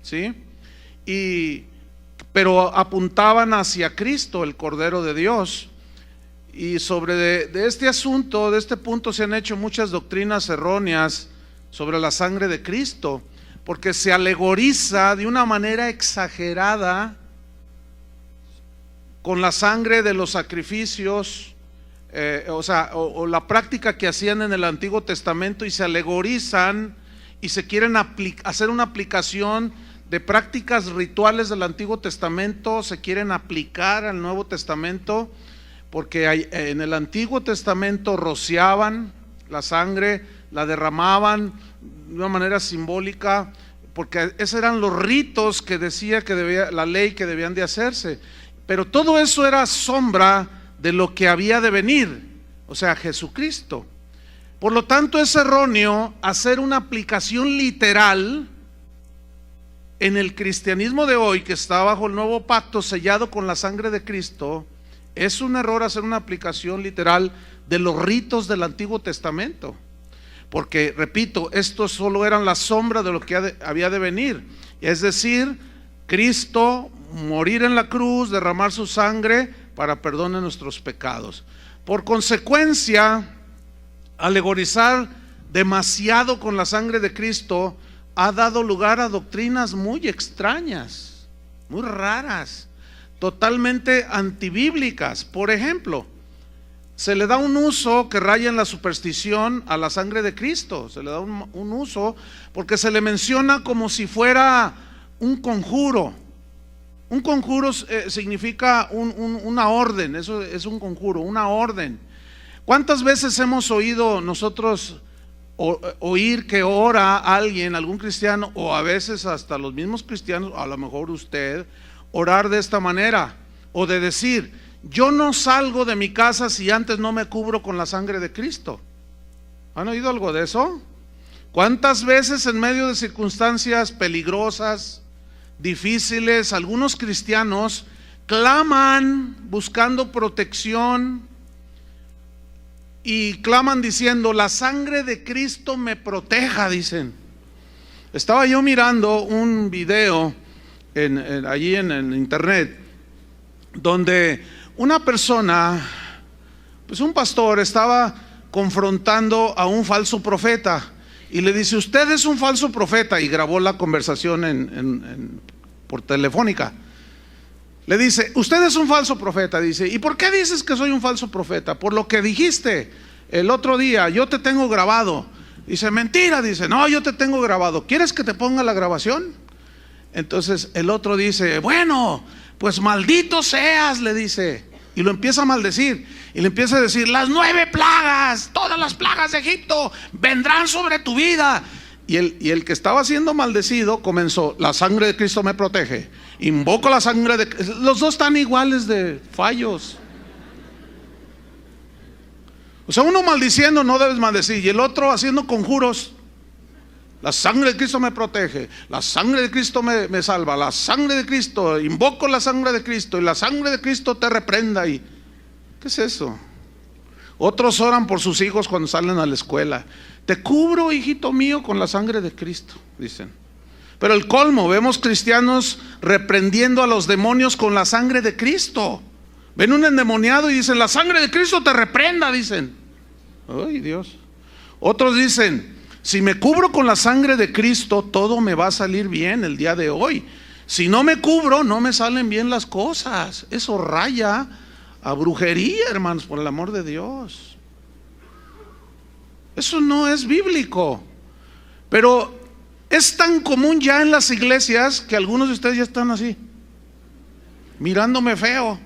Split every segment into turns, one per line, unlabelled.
¿sí? Pero apuntaban hacia Cristo, el Cordero de Dios. Y sobre de este asunto, de este punto, se han hecho muchas doctrinas erróneas sobre la sangre de Cristo, porque se alegoriza de una manera exagerada con la sangre de los sacrificios, o la práctica que hacían en el Antiguo Testamento, y se alegorizan y se quieren hacer una aplicación de prácticas rituales del Antiguo Testamento, se quieren aplicar al Nuevo Testamento, porque en el Antiguo Testamento rociaban la sangre, la derramaban de una manera simbólica, porque esos eran los ritos que decía la ley que debían de hacerse. Pero todo eso era sombra de lo que había de venir, o sea, Jesucristo. Por lo tanto, es erróneo hacer una aplicación literal en el cristianismo de hoy, que está bajo el nuevo pacto sellado con la sangre de Cristo. Es un error hacer una aplicación literal de los ritos del Antiguo Testamento, porque, repito, estos solo eran la sombra de lo que había de venir, es decir, Cristo morir en la cruz, derramar su sangre para perdón de nuestros pecados. Por consecuencia, alegorizar demasiado con la sangre de Cristo ha dado lugar a doctrinas muy extrañas, muy raras, totalmente antibíblicas. Por ejemplo, se le da un uso que raya en la superstición a la sangre de Cristo. Se le da un uso porque se le menciona como si fuera un conjuro. Un conjuro significa una orden. Eso es un conjuro, una orden. ¿Cuántas veces hemos oído nosotros oír que ora alguien, algún cristiano, o a veces hasta los mismos cristianos, a lo mejor usted, orar de esta manera, o de decir: yo no salgo de mi casa si antes no me cubro con la sangre de Cristo? ¿Han oído algo de eso? ¿Cuántas veces en medio de circunstancias peligrosas, difíciles, algunos cristianos claman buscando protección y claman diciendo: la sangre de Cristo me proteja, dicen? Estaba yo mirando un video allí en internet, donde una persona, pues un pastor, estaba confrontando a un falso profeta y le dice: usted es un falso profeta, y grabó la conversación por telefónica. Le dice: usted es un falso profeta. Dice: ¿y por qué dices que soy un falso profeta? Por lo que dijiste el otro día, yo te tengo grabado. Dice: mentira. Dice: no, yo te tengo grabado. ¿Quieres que te ponga la grabación? Entonces el otro dice: bueno, pues maldito seas, le dice, y lo empieza a maldecir, y le empieza a decir: las 9 plagas, todas las plagas de Egipto vendrán sobre tu vida. Y el que estaba siendo maldecido comenzó: la sangre de Cristo me protege, invoco la sangre de Cristo. Los dos están iguales de fallos. O sea, uno maldiciendo: no debes maldecir, y el otro haciendo conjuros: la sangre de Cristo me protege, la sangre de Cristo me salva, la sangre de Cristo, invoco la sangre de Cristo, y la sangre de Cristo te reprenda. ¿Y qué es eso? Otros oran por sus hijos cuando salen a la escuela: te cubro, hijito mío, con la sangre de Cristo, dicen. Pero el colmo, vemos cristianos reprendiendo a los demonios con la sangre de Cristo. Ven un endemoniado y dicen: la sangre de Cristo te reprenda, dicen. Ay, Dios. Otros dicen: si me cubro con la sangre de Cristo, todo me va a salir bien el día de hoy. Si no me cubro, no me salen bien las cosas. Eso raya a brujería, hermanos, por el amor de Dios. Eso no es bíblico. Pero es tan común ya en las iglesias que algunos de ustedes ya están así, mirándome feo.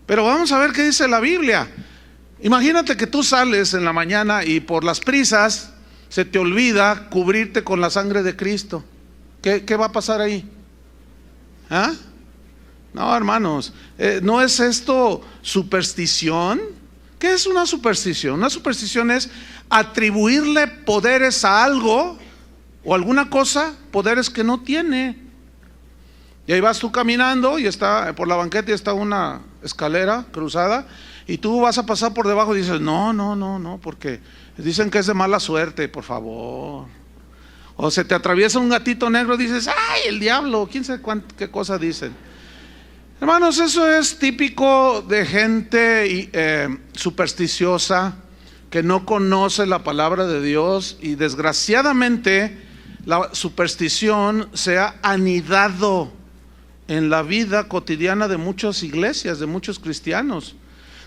Pero vamos a ver qué dice la Biblia. Imagínate que tú sales en la mañana y por las prisas se te olvida cubrirte con la sangre de Cristo. ¿Qué va a pasar ahí? ¿Ah? No, hermanos, ¿no es esto superstición? ¿Qué es una superstición? Una superstición es atribuirle poderes a algo o alguna cosa, poderes que no tiene. Y ahí vas tú caminando y está por la banqueta y está una escalera cruzada, y tú vas a pasar por debajo y dices: no, porque dicen que es de mala suerte, por favor. O se te atraviesa un gatito negro, dices, ¡ay, el diablo! ¿Quién sabe qué cosa dicen? Hermanos, eso es típico de gente supersticiosa, que no conoce la palabra de Dios, y desgraciadamente la superstición se ha anidado en la vida cotidiana de muchas iglesias, de muchos cristianos.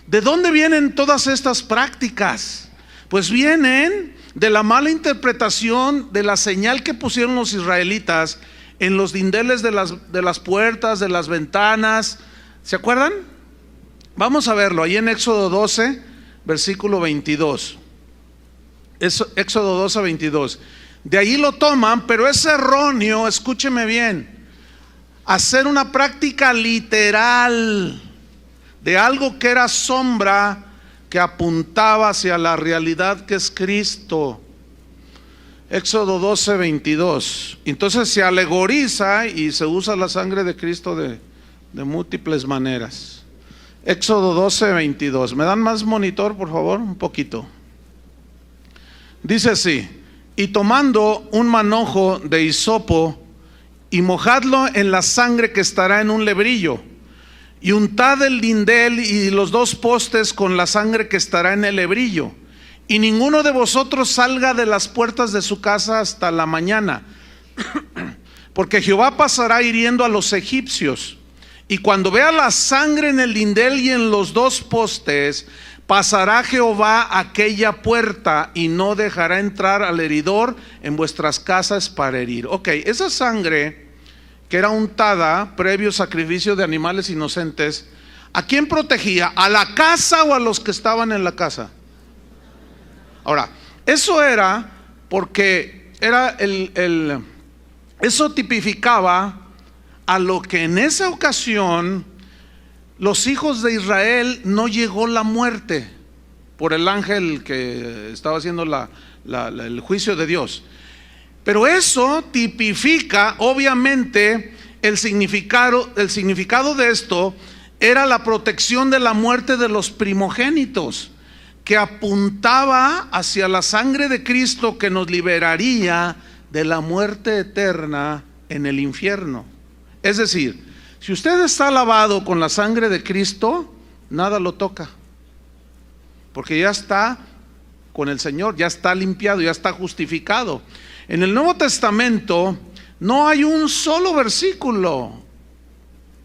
¿De dónde vienen todas estas prácticas? Pues vienen de la mala interpretación de la señal que pusieron los israelitas en los dinteles de las puertas, de las ventanas. ¿Se acuerdan? Vamos a verlo ahí en Éxodo 12, versículo 22. Éxodo 12, 22. De ahí lo toman, pero es erróneo, escúcheme bien, hacer una práctica literal de algo que era sombra, que apuntaba hacia la realidad que es Cristo. Éxodo 12, 22. Entonces se alegoriza y se usa la sangre de Cristo de múltiples maneras. Éxodo 12, 22. ¿Me dan más monitor, por favor? Un poquito. Dice así: y tomando un manojo de hisopo y mojadlo en la sangre que estará en un lebrillo, y untad el lindel y los 2 postes con la sangre que estará en el lebrillo, y ninguno de vosotros salga de las puertas de su casa hasta la mañana, porque Jehová pasará hiriendo a los egipcios, y cuando vea la sangre en el lindel y en los 2 postes, pasará Jehová aquella puerta y no dejará entrar al heridor en vuestras casas para herir. Ok, esa sangre que era untada previo sacrificio de animales inocentes, ¿a quién protegía? ¿A la casa o a los que estaban en la casa? Ahora, eso era porque era eso tipificaba a lo que en esa ocasión los hijos de Israel no llegó la muerte por el ángel que estaba haciendo el juicio de Dios. Pero eso tipifica, obviamente, el significado de esto era la protección de la muerte de los primogénitos, que apuntaba hacia la sangre de Cristo que nos liberaría de la muerte eterna en el infierno. Es decir, si usted está lavado con la sangre de Cristo, nada lo toca, porque ya está con el Señor, ya está limpiado, ya está justificado. En el Nuevo Testamento no hay un solo versículo,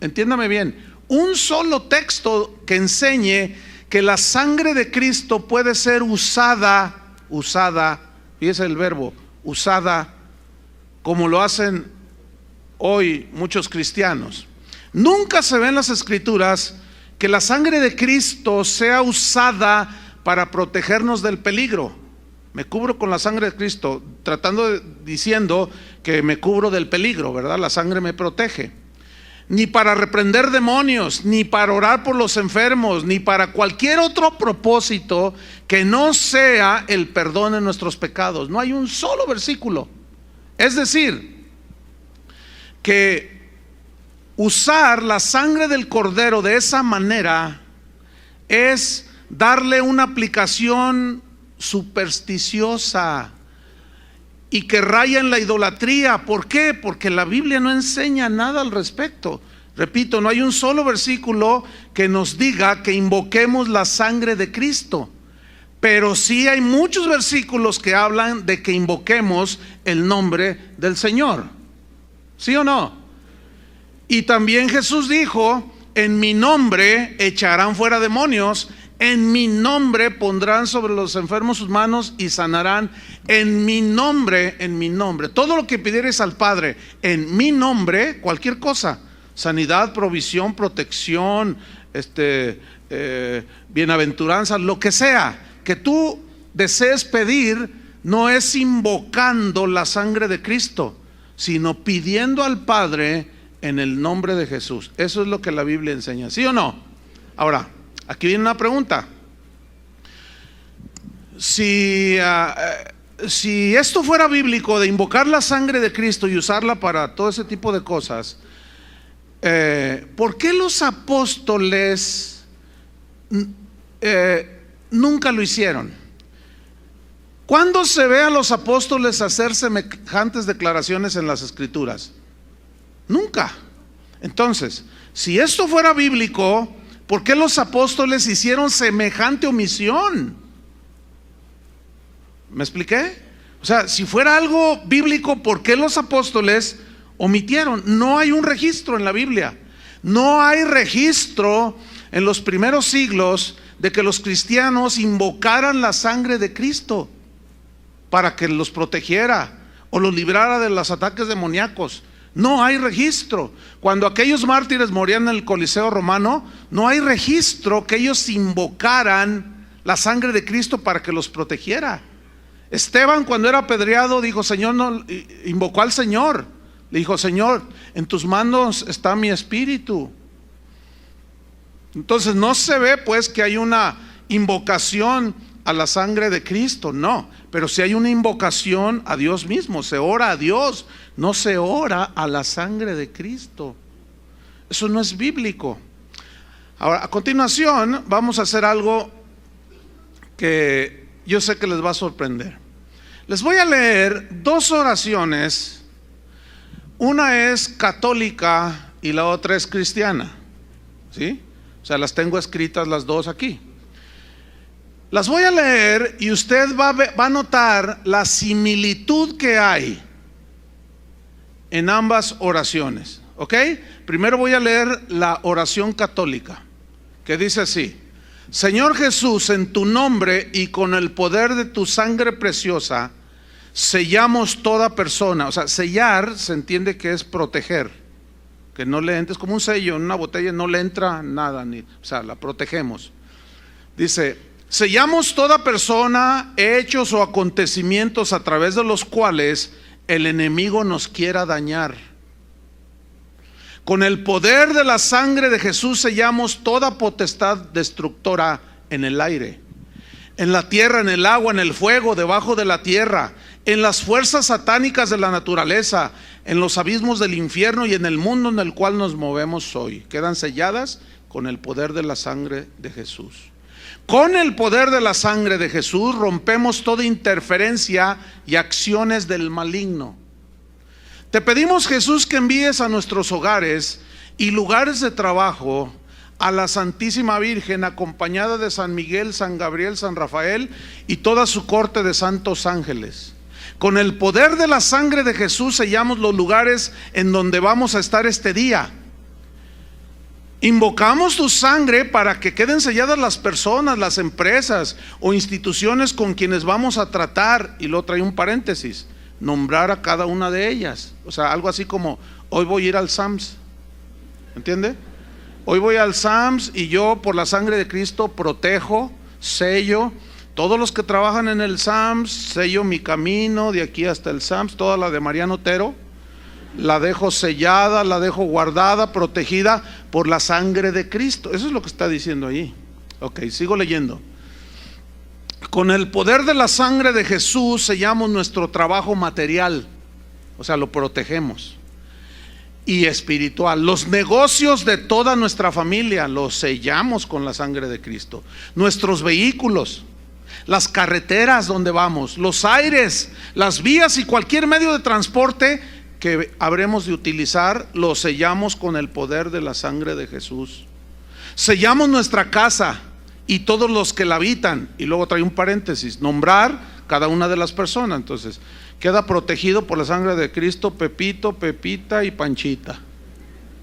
entiéndame bien, un solo texto que enseñe que la sangre de Cristo puede ser usada, fíjese el verbo, usada, como lo hacen hoy muchos cristianos. Nunca se ve en las Escrituras que la sangre de Cristo sea usada para protegernos del peligro. Me cubro con la sangre de Cristo, diciendo que me cubro del peligro, ¿verdad? La sangre me protege. Ni para reprender demonios, ni para orar por los enfermos, ni para cualquier otro propósito que no sea el perdón de nuestros pecados. No hay un solo versículo. Es decir, que usar la sangre del cordero de esa manera es darle una aplicación supersticiosa y que raya en la idolatría. ¿Por qué? Porque la Biblia no enseña nada al respecto. Repito, no hay un solo versículo que nos diga que invoquemos la sangre de Cristo, pero sí hay muchos versículos que hablan de que invoquemos el nombre del Señor. ¿Sí o no? Y también Jesús dijo: en mi nombre echarán fuera demonios, en mi nombre pondrán sobre los enfermos sus manos y sanarán. En mi nombre, todo lo que pidieres al Padre en mi nombre, cualquier cosa, sanidad, provisión, protección, bienaventuranza, lo que sea que tú desees pedir, no es invocando la sangre de Cristo, sino pidiendo al Padre en el nombre de Jesús. Eso es lo que la Biblia enseña, ¿sí o no? Ahora, aquí viene una pregunta. Si esto fuera bíblico, de invocar la sangre de Cristo y usarla para todo ese tipo de cosas, ¿por qué los apóstoles nunca lo hicieron? ¿Cuándo se ve a los apóstoles hacer semejantes declaraciones en las Escrituras? Nunca. Entonces, si esto fuera bíblico, ¿por qué los apóstoles hicieron semejante omisión? ¿Me expliqué? O sea, si fuera algo bíblico, ¿por qué los apóstoles omitieron? No hay un registro en la Biblia. No hay registro en los primeros siglos de que los cristianos invocaran la sangre de Cristo para que los protegiera o los librara de los ataques demoníacos. No hay registro. Cuando aquellos mártires morían en el Coliseo romano, no hay registro que ellos invocaran la sangre de Cristo para que los protegiera. Esteban, cuando era apedreado, dijo, Señor, no, invocó al Señor. Le dijo, Señor, en tus manos está mi espíritu. Entonces no se ve pues que hay una invocación a la sangre de Cristo, no, pero sí hay una invocación a Dios mismo. Se ora a Dios, no se ora a la sangre de Cristo. Eso no es bíblico. Ahora, a continuación vamos a hacer algo que yo sé que les va a sorprender. Les voy a leer dos oraciones. Una es católica y la otra es cristiana, ¿sí? O sea, las tengo escritas las dos aquí. Las voy a leer y usted va a notar la similitud que hay en ambas oraciones, ¿ok? Primero voy a leer la oración católica, que dice así: Señor Jesús, en tu nombre y con el poder de tu sangre preciosa, sellamos toda persona. O sea, sellar se entiende que es proteger, que no le entre, es como un sello en una botella, no le entra nada, o sea, la protegemos. Dice, sellamos toda persona, hechos o acontecimientos a través de los cuales el enemigo nos quiera dañar. Con el poder de la sangre de Jesús sellamos toda potestad destructora en el aire, en la tierra, en el agua, en el fuego, debajo de la tierra, en las fuerzas satánicas de la naturaleza, en los abismos del infierno y en el mundo en el cual nos movemos hoy. Quedan selladas con el poder de la sangre de Jesús. Con el poder de la sangre de Jesús rompemos toda interferencia y acciones del maligno. Te pedimos, Jesús, que envíes a nuestros hogares y lugares de trabajo a la Santísima Virgen, acompañada de San Miguel, San Gabriel, San Rafael y toda su corte de santos ángeles. Con el poder de la sangre de Jesús sellamos los lugares en donde vamos a estar este día. Invocamos tu sangre para que queden selladas las personas, las empresas o instituciones con quienes vamos a tratar. Y luego trae un paréntesis: nombrar a cada una de ellas. O sea, algo así como, hoy voy a ir al SAMS, ¿entiende? Hoy voy al SAMS y yo, por la sangre de Cristo, protejo, sello todos los que trabajan en el SAMS, sello mi camino de aquí hasta el SAMS. Toda la de Mariano Otero la dejo sellada, la dejo guardada, protegida por la sangre de Cristo. Eso es lo que está diciendo ahí. Ok, sigo leyendo. Con el poder de la sangre de Jesús sellamos nuestro trabajo material, o sea, lo protegemos, y espiritual. Los negocios de toda nuestra familia los sellamos con la sangre de Cristo. Nuestros vehículos, las carreteras donde vamos, los aires, las vías y cualquier medio de transporte que habremos de utilizar, los sellamos con el poder de la sangre de Jesús. Sellamos nuestra casa y todos los que la habitan. Y luego trae un paréntesis: nombrar cada una de las personas. Entonces queda protegido por la sangre de Cristo Pepito, Pepita y Panchita.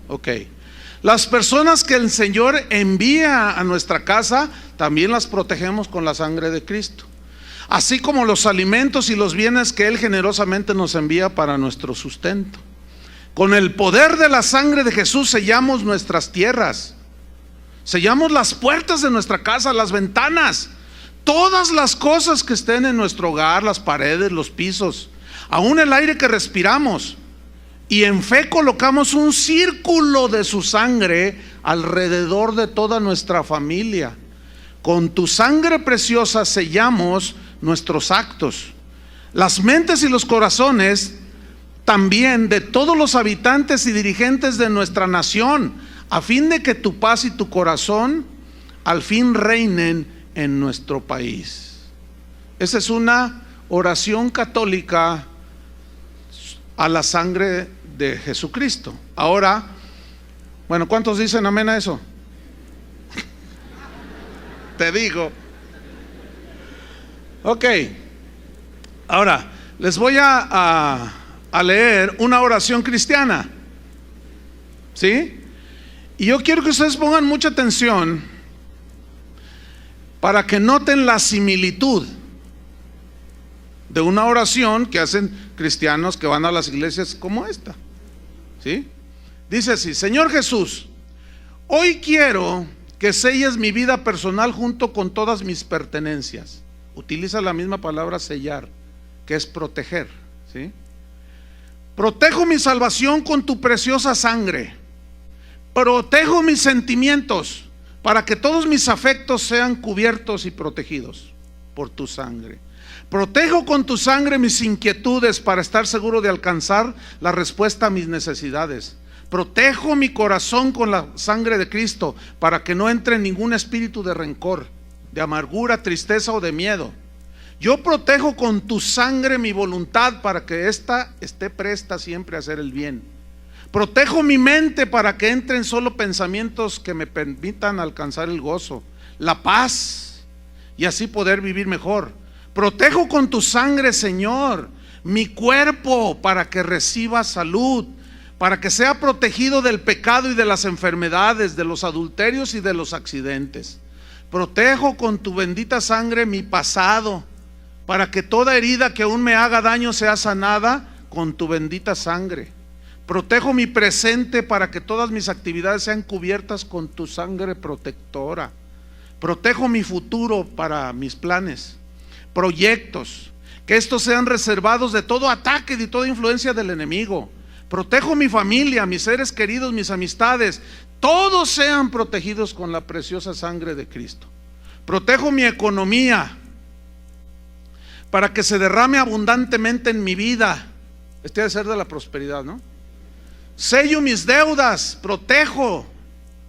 Ok. Las personas que el Señor envía a nuestra casa, también las protegemos con la sangre de Cristo, así como los alimentos y los bienes que Él generosamente nos envía para nuestro sustento. Con el poder de la sangre de Jesús sellamos nuestras tierras, sellamos las puertas de nuestra casa, las ventanas, todas las cosas que estén en nuestro hogar, las paredes, los pisos, aún el aire que respiramos. Y en fe colocamos un círculo de su sangre alrededor de toda nuestra familia. Con tu sangre preciosa sellamos nuestros actos, las mentes y los corazones también de todos los habitantes y dirigentes de nuestra nación, a fin de que tu paz y tu corazón al fin reinen en nuestro país. Esa es una oración católica a la sangre de Jesucristo. Ahora, bueno, ¿cuántos dicen amén a eso? Te digo. Ok. Ahora, les voy a leer una oración cristiana. ¿Sí? Y yo quiero que ustedes pongan mucha atención para que noten la similitud de una oración que hacen cristianos que van a las iglesias como esta. ¿Sí? Dice así: Señor Jesús, hoy quiero que selles mi vida personal junto con todas mis pertenencias. Utiliza la misma palabra sellar, que es proteger. ¿Sí? Protejo mi salvación con tu preciosa sangre. Protejo mis sentimientos para que todos mis afectos sean cubiertos y protegidos por tu sangre. Protejo con tu sangre mis inquietudes para estar seguro de alcanzar la respuesta a mis necesidades. Protejo mi corazón con la sangre de Cristo para que no entre ningún espíritu de rencor, de amargura, tristeza o de miedo. Yo protejo con tu sangre mi voluntad para que ésta esté presta siempre a hacer el bien. Protejo mi mente para que entren solo pensamientos que me permitan alcanzar el gozo, la paz y así poder vivir mejor. Protejo con tu sangre, Señor, mi cuerpo para que reciba salud, para que sea protegido del pecado y de las enfermedades, de los adulterios y de los accidentes. Protejo con tu bendita sangre mi pasado, para que toda herida que aún me haga daño sea sanada con tu bendita sangre. Protejo mi presente para que todas mis actividades sean cubiertas con tu sangre protectora. Protejo mi futuro para mis planes, proyectos, que estos sean reservados de todo ataque y de toda influencia del enemigo. Protejo mi familia, mis seres queridos, mis amistades, todos sean protegidos con la preciosa sangre de Cristo. Protejo mi economía para que se derrame abundantemente en mi vida. Este debe ser de la prosperidad, ¿no? Sello mis deudas,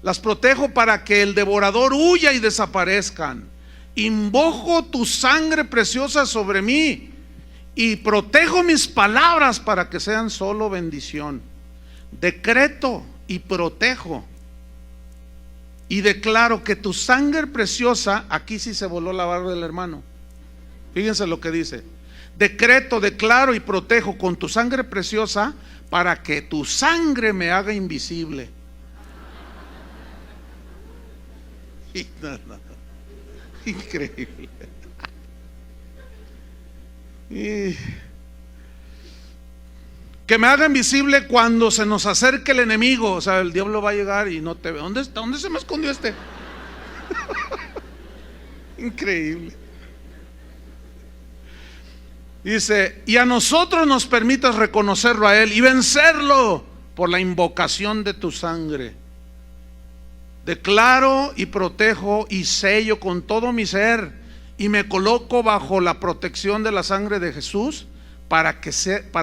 las protejo para que el devorador huya y desaparezcan. Invoco tu sangre preciosa sobre mí y protejo mis palabras para que sean solo bendición. Decreto y protejo y declaro que tu sangre preciosa, aquí sí se voló la barba del hermano. Fíjense lo que dice: decreto, declaro y protejo con tu sangre preciosa para que tu sangre me haga invisible. Increíble. Que me haga invisible cuando se nos acerque el enemigo. O sea, el diablo va a llegar y no te ve. ¿Dónde está? ¿Dónde se me escondió este? Increíble. Dice: y a nosotros nos permitas reconocerlo a Él y vencerlo por la invocación de tu sangre. Declaro y protejo y sello con todo mi ser y me coloco bajo la protección de la sangre de Jesús para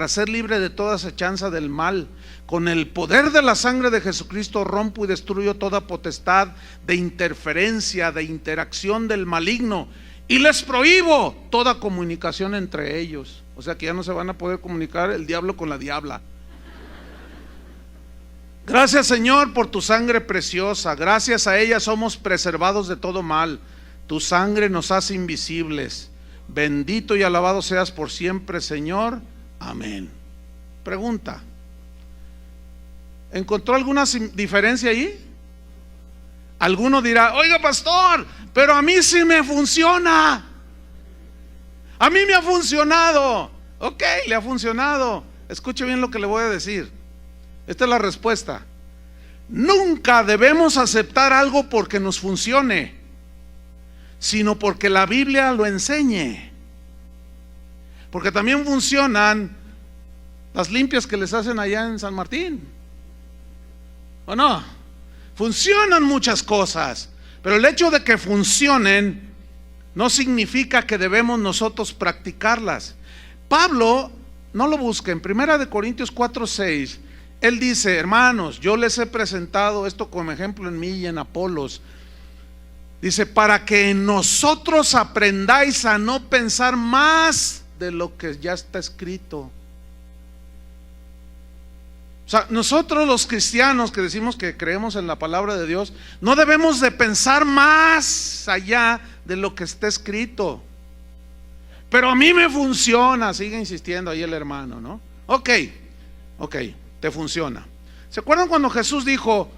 ser libre de toda acechanza del mal. Con el poder de la sangre de Jesucristo rompo y destruyo toda potestad de interferencia, de interacción del maligno. Y les prohíbo toda comunicación entre ellos. O sea que ya no se van a poder comunicar el diablo con la diabla. Gracias, Señor, por tu sangre preciosa. Gracias a ella somos preservados de todo mal. Tu sangre nos hace invisibles. Bendito y alabado seas por siempre, Señor. Amén. Pregunta: ¿encontró alguna diferencia ahí? Alguno dirá: oiga, pastor, pero a mí sí me funciona. A mí me ha funcionado. Ok, le ha funcionado. Escuche bien lo que le voy a decir. Esta es la respuesta. Nunca debemos aceptar algo porque nos funcione, sino porque la Biblia lo enseñe. Porque también funcionan las limpias que les hacen allá en San Martín, ¿o no? Funcionan muchas cosas, pero el hecho de que funcionen no significa que debemos nosotros practicarlas. Pablo, no lo busquen, 1 Corintios 4:6, él dice: hermanos, yo les he presentado esto como ejemplo en mí y en Apolos. Dice: para que nosotros aprendáis a no pensar más de lo que ya está escrito. O sea, nosotros los cristianos que decimos que creemos en la palabra de Dios, no debemos de pensar más allá de lo que está escrito. Pero a mí me funciona, sigue insistiendo ahí el hermano, ¿no? Ok, te funciona. ¿Se acuerdan cuando Jesús dijo: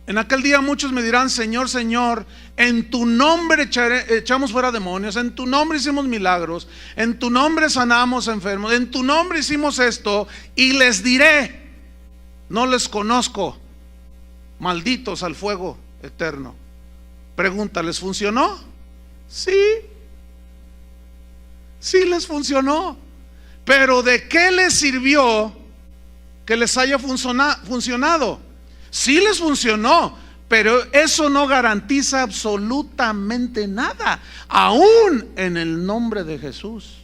en aquel día muchos me dirán, Señor, Señor, en tu nombre echamos fuera demonios, en tu nombre hicimos milagros, en tu nombre sanamos enfermos, en tu nombre hicimos esto, y les diré, no les conozco, malditos al fuego eterno? Pregunta, ¿les funcionó? Sí, sí les funcionó. Pero ¿de qué les sirvió que les haya funcionado? Sí les funcionó, pero eso no garantiza absolutamente nada, aún en el nombre de Jesús.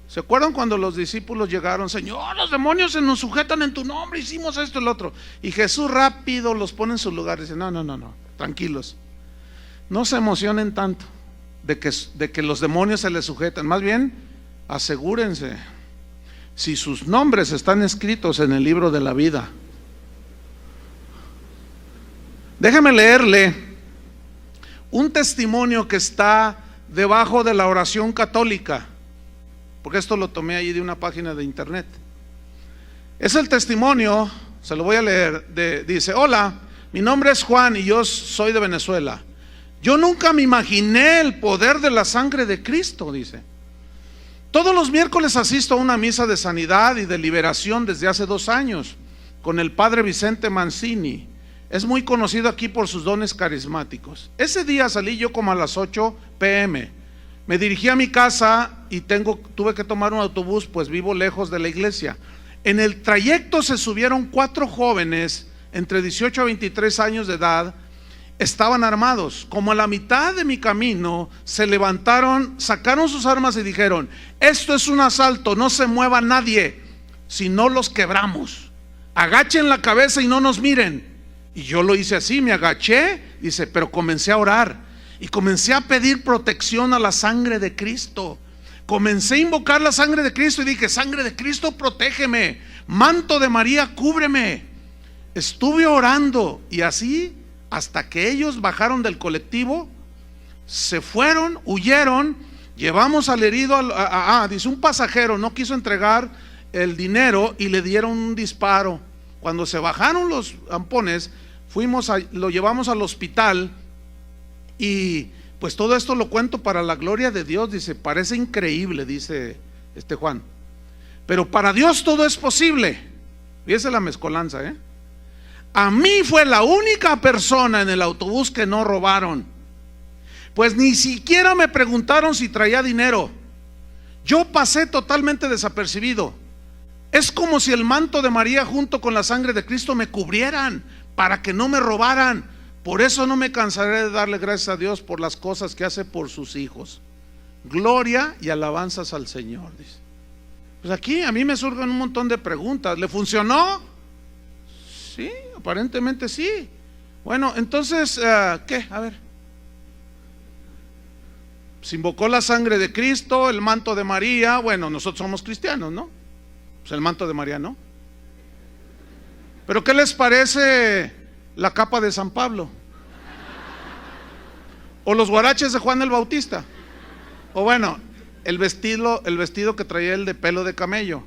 ¿Se acuerdan cuando los discípulos llegaron? Señor, los demonios se nos sujetan en tu nombre, hicimos esto y lo otro. Y Jesús rápido los pone en su lugar. Dice: no, tranquilos, no se emocionen tanto de que los demonios se les sujetan. Más bien, asegúrense si sus nombres están escritos en el libro de la vida. Déjeme leerle un testimonio que está debajo de la oración católica, porque esto lo tomé ahí de una página de internet. Es el testimonio, se lo voy a leer, dice: hola, mi nombre es Juan y yo soy de Venezuela. Yo nunca me imaginé el poder de la sangre de Cristo, dice. Todos los miércoles asisto a una misa de sanidad y de liberación desde hace 2 años con el padre Vicente Mancini. Es muy conocido aquí por sus dones carismáticos. Ese día salí yo como a las 8 p.m. Me dirigí a mi casa y tuve que tomar un autobús, pues vivo lejos de la iglesia. En el trayecto se subieron 4 jóvenes entre 18 a 23 años de edad. Estaban armados. Como a la mitad de mi camino se levantaron, sacaron sus armas y dijeron: esto es un asalto, no se mueva nadie, si no los quebramos. Agachen la cabeza y no nos miren. Y yo lo hice así, me agaché, dice, pero comencé a orar y comencé a pedir protección a la sangre de Cristo. Comencé a invocar la sangre de Cristo y dije: sangre de Cristo, protégeme, manto de María, cúbreme. Estuve orando y así hasta que ellos bajaron del colectivo, se fueron, huyeron. Llevamos al herido, dice, un pasajero no quiso entregar el dinero y le dieron un disparo. Cuando se bajaron los ampones, lo llevamos al hospital. Y pues todo esto lo cuento para la gloria de Dios. Dice, parece increíble, dice Juan, pero para Dios todo es posible. Fíjese la mezcolanza, A mí fue la única persona en el autobús que no robaron, pues ni siquiera me preguntaron si traía dinero. Yo pasé totalmente desapercibido. Es como si el manto de María junto con la sangre de Cristo me cubrieran para que no me robaran. Por eso no me cansaré de darle gracias a Dios por las cosas que hace por sus hijos. Gloria y alabanzas al Señor, dice. Pues aquí a mí me surgen un montón de preguntas. ¿Le funcionó? Sí, aparentemente sí. Bueno, entonces, ¿qué? A ver. Se invocó la sangre de Cristo, el manto de María. Bueno, nosotros somos cristianos, ¿no? Pues el manto de María, ¿no? Pero ¿qué les parece la capa de San Pablo? O los guaraches de Juan el Bautista. O bueno, el vestido que traía el de pelo de camello.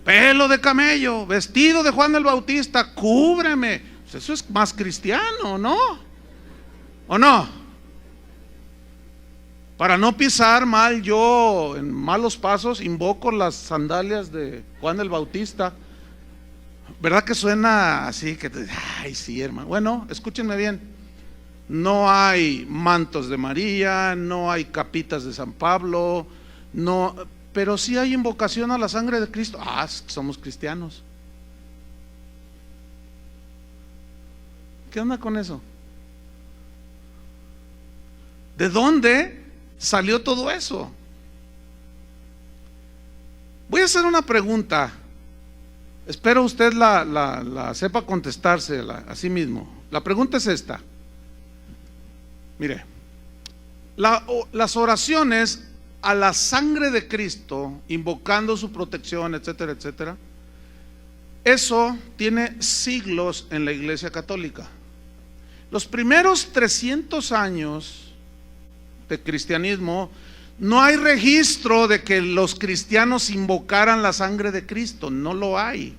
Pelo de camello, vestido de Juan el Bautista, cúbreme. Pues eso es más cristiano, ¿no? ¿O no? Para no pisar mal yo en malos pasos, invoco las sandalias de Juan el Bautista. ¿Verdad que suena así? Ay, sí, hermano. Bueno, escúchenme bien. No hay mantos de María, no hay capitas de San Pablo, no, pero sí hay invocación a la sangre de Cristo. Somos cristianos. ¿Qué onda con eso? ¿De dónde salió todo eso? Voy a hacer una pregunta. Espero usted la sepa contestarse a sí mismo. La pregunta es esta. Mire, Las oraciones a la sangre de Cristo, invocando su protección, etcétera, etcétera, eso tiene siglos en la Iglesia Católica. Los primeros 300 años de cristianismo, no hay registro de que los cristianos invocaran la sangre de Cristo, no lo hay.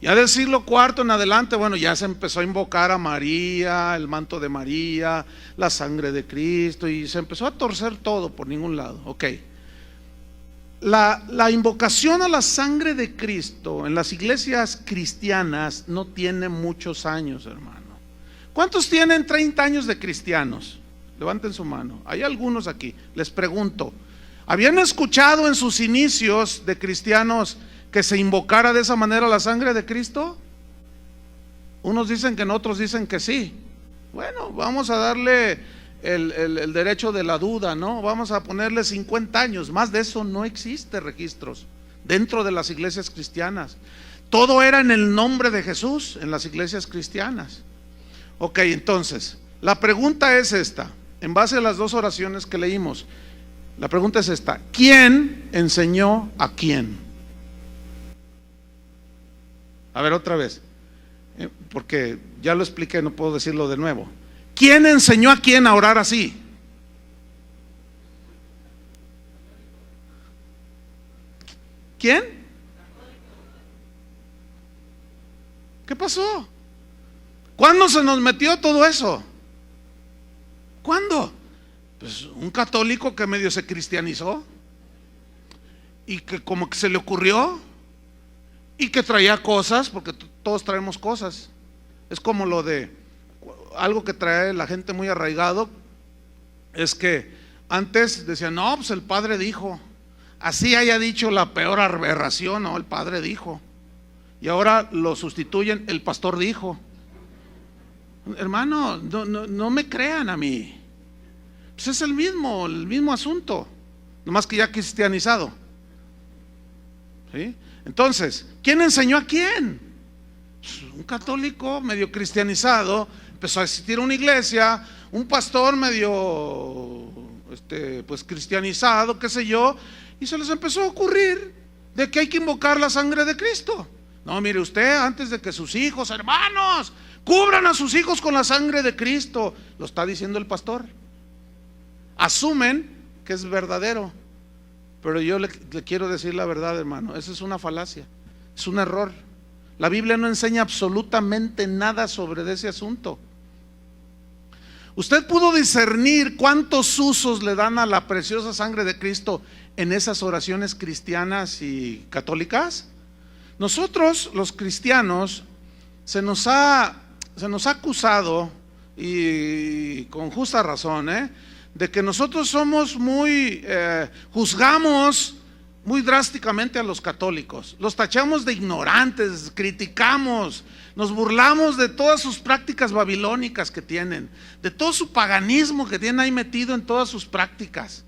Ya del siglo IV en adelante, bueno, ya se empezó a invocar a María, el manto de María, la sangre de Cristo, y se empezó a torcer todo por ningún lado. Ok. La invocación a la sangre de Cristo en las iglesias cristianas no tiene muchos años, hermano. ¿Cuántos tienen 30 años de cristianos? Levanten su mano. Hay algunos aquí. Les pregunto, ¿habían escuchado en sus inicios de cristianos que se invocara de esa manera la sangre de Cristo? Unos dicen que no, otros dicen que sí. Bueno, vamos a darle el derecho de la duda, ¿no? Vamos a ponerle 50 años. Más de eso no existe registros dentro de las iglesias cristianas. Todo era en el nombre de Jesús en las iglesias cristianas. Ok, entonces, la pregunta es esta, en base a las dos oraciones que leímos. La pregunta es esta: ¿quién enseñó a quién? A ver, otra vez, porque ya lo expliqué, no puedo decirlo de nuevo. ¿Quién enseñó a quién a orar así? ¿Quién? ¿Qué pasó? ¿Cuándo se nos metió todo eso? ¿Cuándo? Pues un católico que medio se cristianizó y que como que se le ocurrió y que traía cosas, porque todos traemos cosas. Es como lo de algo que trae la gente muy arraigado, es que antes decían, no, pues el padre dijo, así haya dicho la peor aberración, no, el padre dijo, y ahora lo sustituyen, el pastor dijo. Hermano, no me crean a mí, pues es el mismo asunto, nomás que ya cristianizado, ¿sí? Entonces, ¿quién enseñó a quién? Pues un católico medio cristianizado empezó a existir una iglesia, un pastor medio pues cristianizado, qué sé yo, y se les empezó a ocurrir de que hay que invocar la sangre de Cristo. No, mire usted, antes de que sus hijos, hermanos, cubran a sus hijos con la sangre de Cristo, lo está diciendo el pastor. Asumen que es verdadero, pero yo le quiero decir la verdad, hermano, esa es una falacia, es un error. La Biblia no enseña absolutamente nada sobre ese asunto. ¿Usted pudo discernir cuántos usos le dan a la preciosa sangre de Cristo en esas oraciones cristianas y católicas? Nosotros, los cristianos, se nos ha acusado, y con justa razón, de que nosotros somos juzgamos muy drásticamente a los católicos, los tachamos de ignorantes, criticamos, nos burlamos de todas sus prácticas babilónicas que tienen, de todo su paganismo que tienen ahí metido en todas sus prácticas,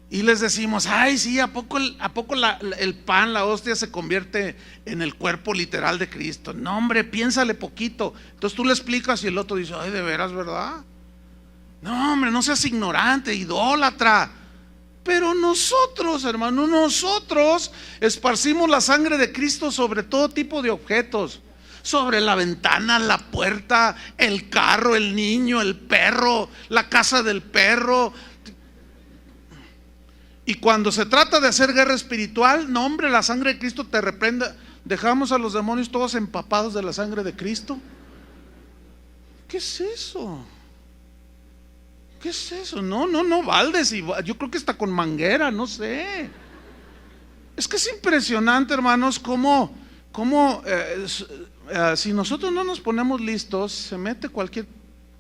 y les decimos, ay sí, ¿a poco el pan, la hostia se convierte en el cuerpo literal de Cristo? No, hombre, piénsale poquito. Entonces tú le explicas y el otro dice, ay, de veras, ¿verdad? No, hombre, no seas ignorante, idólatra. Pero nosotros, hermano, nosotros esparcimos la sangre de Cristo sobre todo tipo de objetos, sobre la ventana, la puerta, el carro, el niño, el perro, la casa del perro. Y cuando se trata de hacer guerra espiritual, no, hombre, la sangre de Cristo te reprenda. Dejamos a los demonios todos empapados de la sangre de Cristo. ¿Qué es eso? ¿Qué es eso? No, baldes, yo creo que está con manguera, no sé. Es que es impresionante, hermanos, cómo si nosotros no nos ponemos listos, se mete cualquier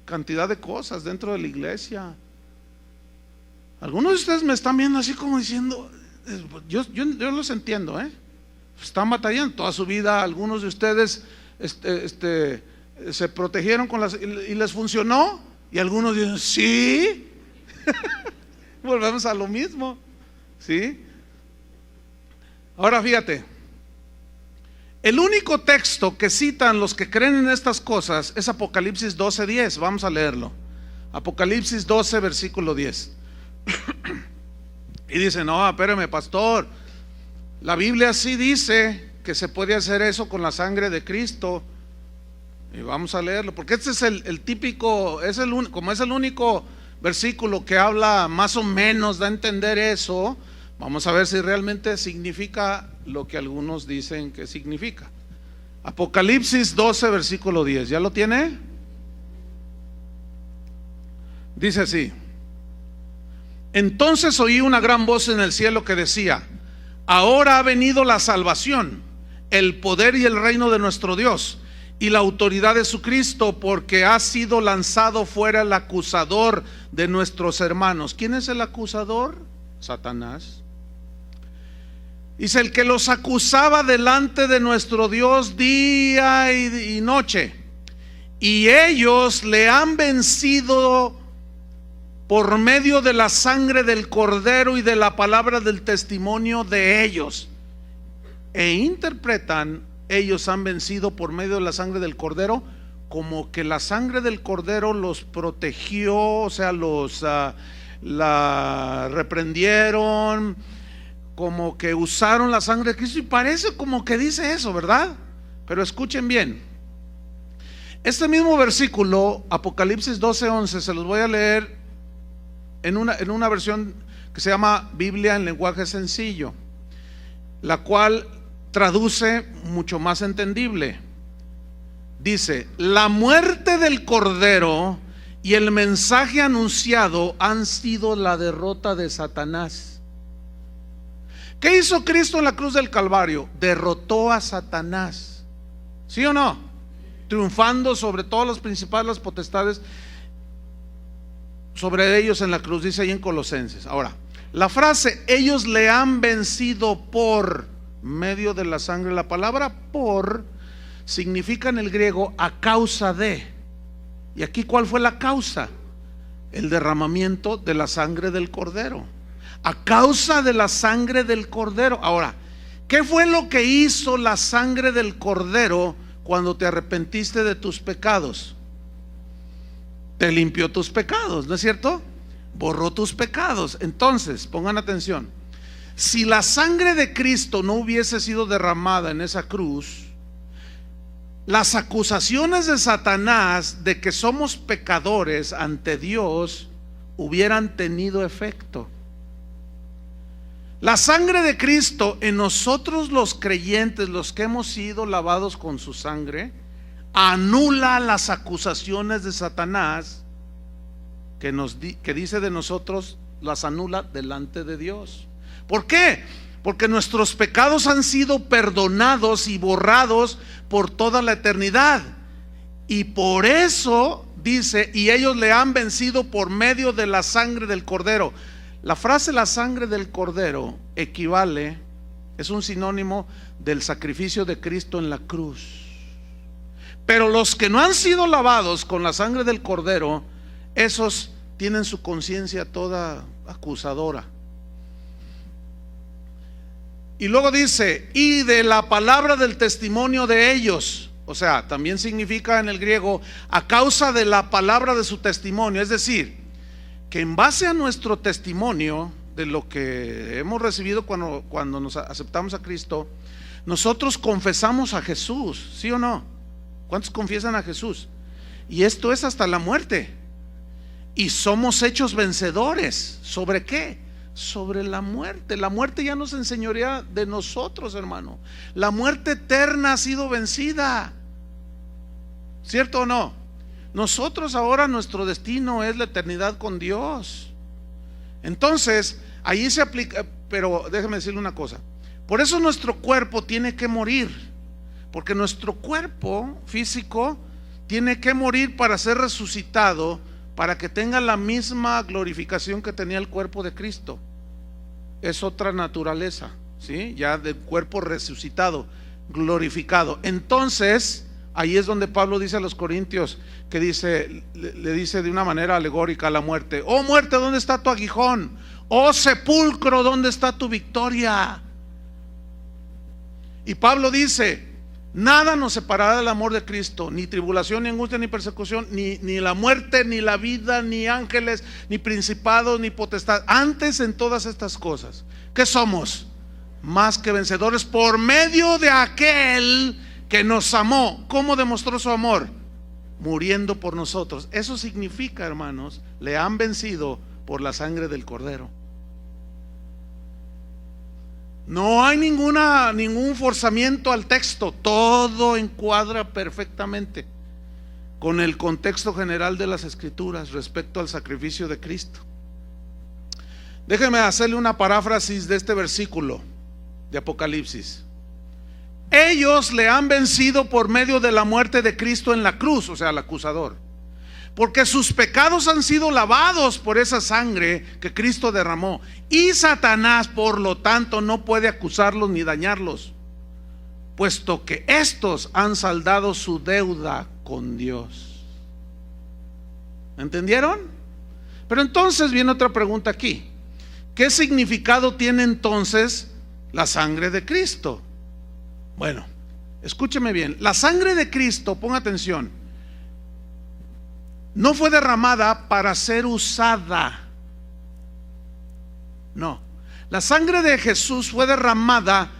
cantidad de cosas dentro de la iglesia. Algunos de ustedes me están viendo así como diciendo, yo los entiendo, están batallando toda su vida. Algunos de ustedes se protegieron y les funcionó, y algunos dicen, sí. Volvemos a lo mismo, ¿sí? Ahora fíjate, el único texto que citan los que creen en estas cosas es Apocalipsis 12:10. Vamos a leerlo. Apocalipsis 12, versículo 10. Y dice, no, espérame, pastor, la Biblia sí dice que se puede hacer eso con la sangre de Cristo. Y vamos a leerlo, porque este es el típico, como es el único versículo que habla más o menos, da a entender eso. Vamos a ver si realmente significa lo que algunos dicen que significa. Apocalipsis 12, versículo 10, ¿ya lo tiene? Dice así: entonces oí una gran voz en el cielo que decía: ahora ha venido la salvación, el poder y el reino de nuestro Dios y la autoridad de su Cristo, porque ha sido lanzado fuera el acusador de nuestros hermanos. ¿Quién es el acusador? Satanás. Dice: el que los acusaba delante de nuestro Dios día y noche, y ellos le han vencido por medio de la sangre del Cordero y de la palabra del testimonio de ellos. E interpretan, ellos han vencido por medio de la sangre del Cordero, como que la sangre del Cordero los protegió, o sea, la reprendieron, como que usaron la sangre de Cristo, y parece como que dice eso, ¿verdad? Pero escuchen bien, este mismo versículo, Apocalipsis 12:11, se los voy a leer en una versión que se llama Biblia en lenguaje sencillo, la cual traduce mucho más entendible. Dice: la muerte del Cordero y el mensaje anunciado han sido la derrota de Satanás. ¿Qué hizo Cristo en la cruz del Calvario? Derrotó a Satanás, ¿sí o no? Triunfando sobre todos los principados, las potestades, sobre ellos en la cruz, dice ahí en Colosenses. Ahora, la frase ellos le han vencido por medio de la sangre, la palabra por significa en el griego a causa de. Y aquí, ¿cuál fue la causa? El derramamiento de la sangre del Cordero. A causa de la sangre del Cordero. Ahora, ¿qué fue lo que hizo la sangre del Cordero cuando te arrepentiste de tus pecados? Te limpió tus pecados, ¿no es cierto? Borró tus pecados. Entonces, pongan atención, si la sangre de Cristo no hubiese sido derramada en esa cruz, las acusaciones de Satanás de que somos pecadores ante Dios hubieran tenido efecto. La sangre de Cristo en nosotros los creyentes, los que hemos sido lavados con su sangre, anula las acusaciones de Satanás que dice de nosotros, las anula delante de Dios. ¿Por qué? Porque nuestros pecados han sido perdonados y borrados por toda la eternidad. Y por eso dice, y ellos le han vencido por medio de la sangre del Cordero. La frase la sangre del Cordero equivale, es un sinónimo del sacrificio de Cristo en la cruz. Pero los que no han sido lavados con la sangre del Cordero, esos tienen su conciencia toda acusadora. Y luego dice, y de la palabra del testimonio de ellos. O sea, también significa en el griego, a causa de la palabra de su testimonio. Es decir, que en base a nuestro testimonio, de lo que hemos recibido cuando nos aceptamos a Cristo, nosotros confesamos a Jesús, ¿sí o no? ¿Cuántos confiesan a Jesús? Y esto es hasta la muerte. Y somos hechos vencedores. ¿Sobre qué? Sobre la muerte. La muerte ya nos enseñorea de nosotros, hermano. La muerte eterna ha sido vencida. ¿Cierto o no? Nosotros ahora, nuestro destino es la eternidad con Dios. Entonces, ahí se aplica. Pero déjeme decirle una cosa. Por eso nuestro cuerpo tiene que morir. Porque nuestro cuerpo físico tiene que morir para ser resucitado, para que tenga la misma glorificación que tenía el cuerpo de Cristo. Es otra naturaleza, ¿sí? Ya del cuerpo resucitado, glorificado. Entonces, ahí es donde Pablo dice a los corintios, que le dice de una manera alegórica a la muerte: oh muerte, ¿dónde está tu aguijón? Oh sepulcro, ¿dónde está tu victoria? Y Pablo dice: Nada nos separará del amor de Cristo, ni tribulación, ni angustia, ni persecución, ni la muerte, ni la vida, ni ángeles, ni principados, ni potestad. Antes en todas estas cosas, ¿qué somos? Más que vencedores por medio de aquel que nos amó. ¿Cómo demostró su amor? Muriendo por nosotros. Eso significa, hermanos, le han vencido por la sangre del Cordero. No hay ningún forzamiento al texto, todo encuadra perfectamente con el contexto general de las Escrituras respecto al sacrificio de Cristo. Déjenme hacerle una paráfrasis de este versículo de Apocalipsis. Ellos le han vencido por medio de la muerte de Cristo en la cruz, o sea, el acusador, porque sus pecados han sido lavados por esa sangre que Cristo derramó. Y Satanás, por lo tanto, no puede acusarlos ni dañarlos, puesto que estos han saldado su deuda con Dios. ¿Entendieron? Pero entonces viene otra pregunta aquí. ¿Qué significado tiene entonces la sangre de Cristo? Bueno, escúcheme bien. La sangre de Cristo, ponga atención, no fue derramada para ser usada. No, la sangre de Jesús fue derramada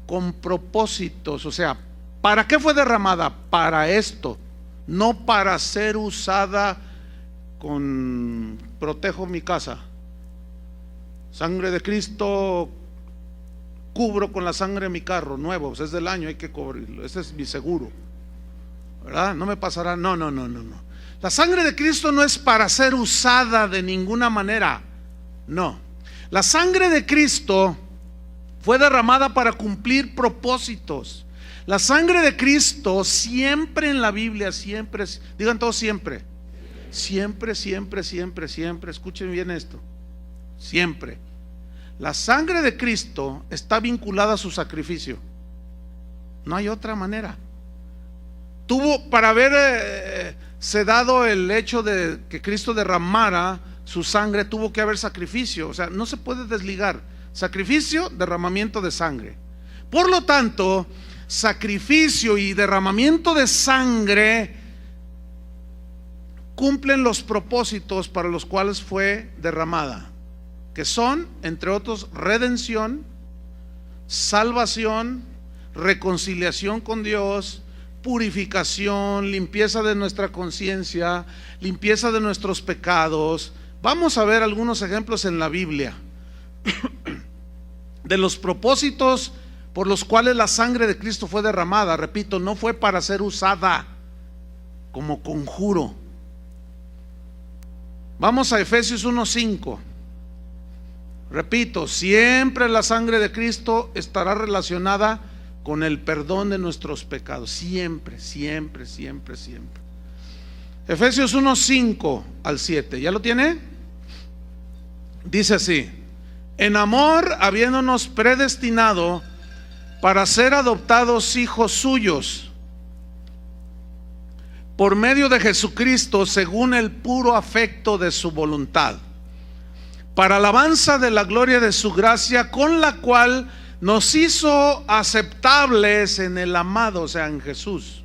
con propósitos. O sea, ¿para qué fue derramada? Para esto, no para ser usada con protejo mi casa. Sangre de Cristo, cubro con la sangre de mi carro nuevo, pues es del año, hay que cubrirlo, ese es mi seguro, ¿verdad? No me pasará. No. La sangre de Cristo no es para ser usada de ninguna manera. No. La sangre de Cristo fue derramada para cumplir propósitos. La sangre de Cristo siempre en la Biblia, siempre, digan todos siempre. Siempre, escuchen bien esto. Siempre. La sangre de Cristo está vinculada a su sacrificio. No hay otra manera. Para haberse dado el hecho de que Cristo derramara su sangre, tuvo que haber sacrificio. O sea, no se puede desligar. Sacrificio, derramamiento de sangre. Por lo tanto, sacrificio y derramamiento de sangre cumplen los propósitos para los cuales fue derramada, que son, entre otros, redención, salvación, reconciliación con Dios, purificación, limpieza de nuestra conciencia, limpieza de nuestros pecados. Vamos a ver algunos ejemplos en la Biblia de los propósitos por los cuales la sangre de Cristo fue derramada. Repito, no fue para ser usada como conjuro. Vamos a Efesios 1:5. Repito, siempre la sangre de Cristo estará relacionada con el perdón de nuestros pecados. Siempre. Efesios 1:5 al 7. ¿Ya lo tiene? Dice así: en amor, habiéndonos predestinado para ser adoptados hijos suyos por medio de Jesucristo, según el puro afecto de su voluntad, para alabanza de la gloria de su gracia, con la cual nos hizo aceptables en el amado, o sea, en Jesús.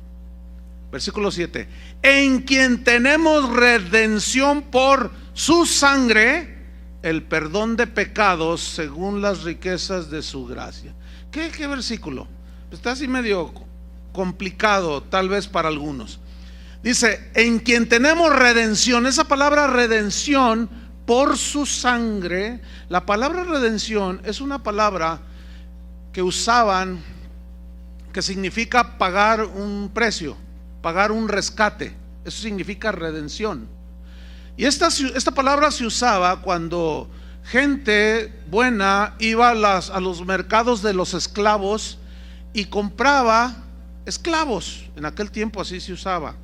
Versículo 7: en quien tenemos redención por su sangre, el perdón de pecados según las riquezas de su gracia. ¿Qué versículo? Está así medio complicado tal vez para algunos. Dice, en quien tenemos redención. Esa palabra redención, por su sangre. La palabra redención es una palabra que usaban, que significa pagar un precio, pagar un rescate. Eso significa redención. Y esta palabra se usaba cuando gente buena iba a los mercados de los esclavos y compraba esclavos. En aquel tiempo así se usaba.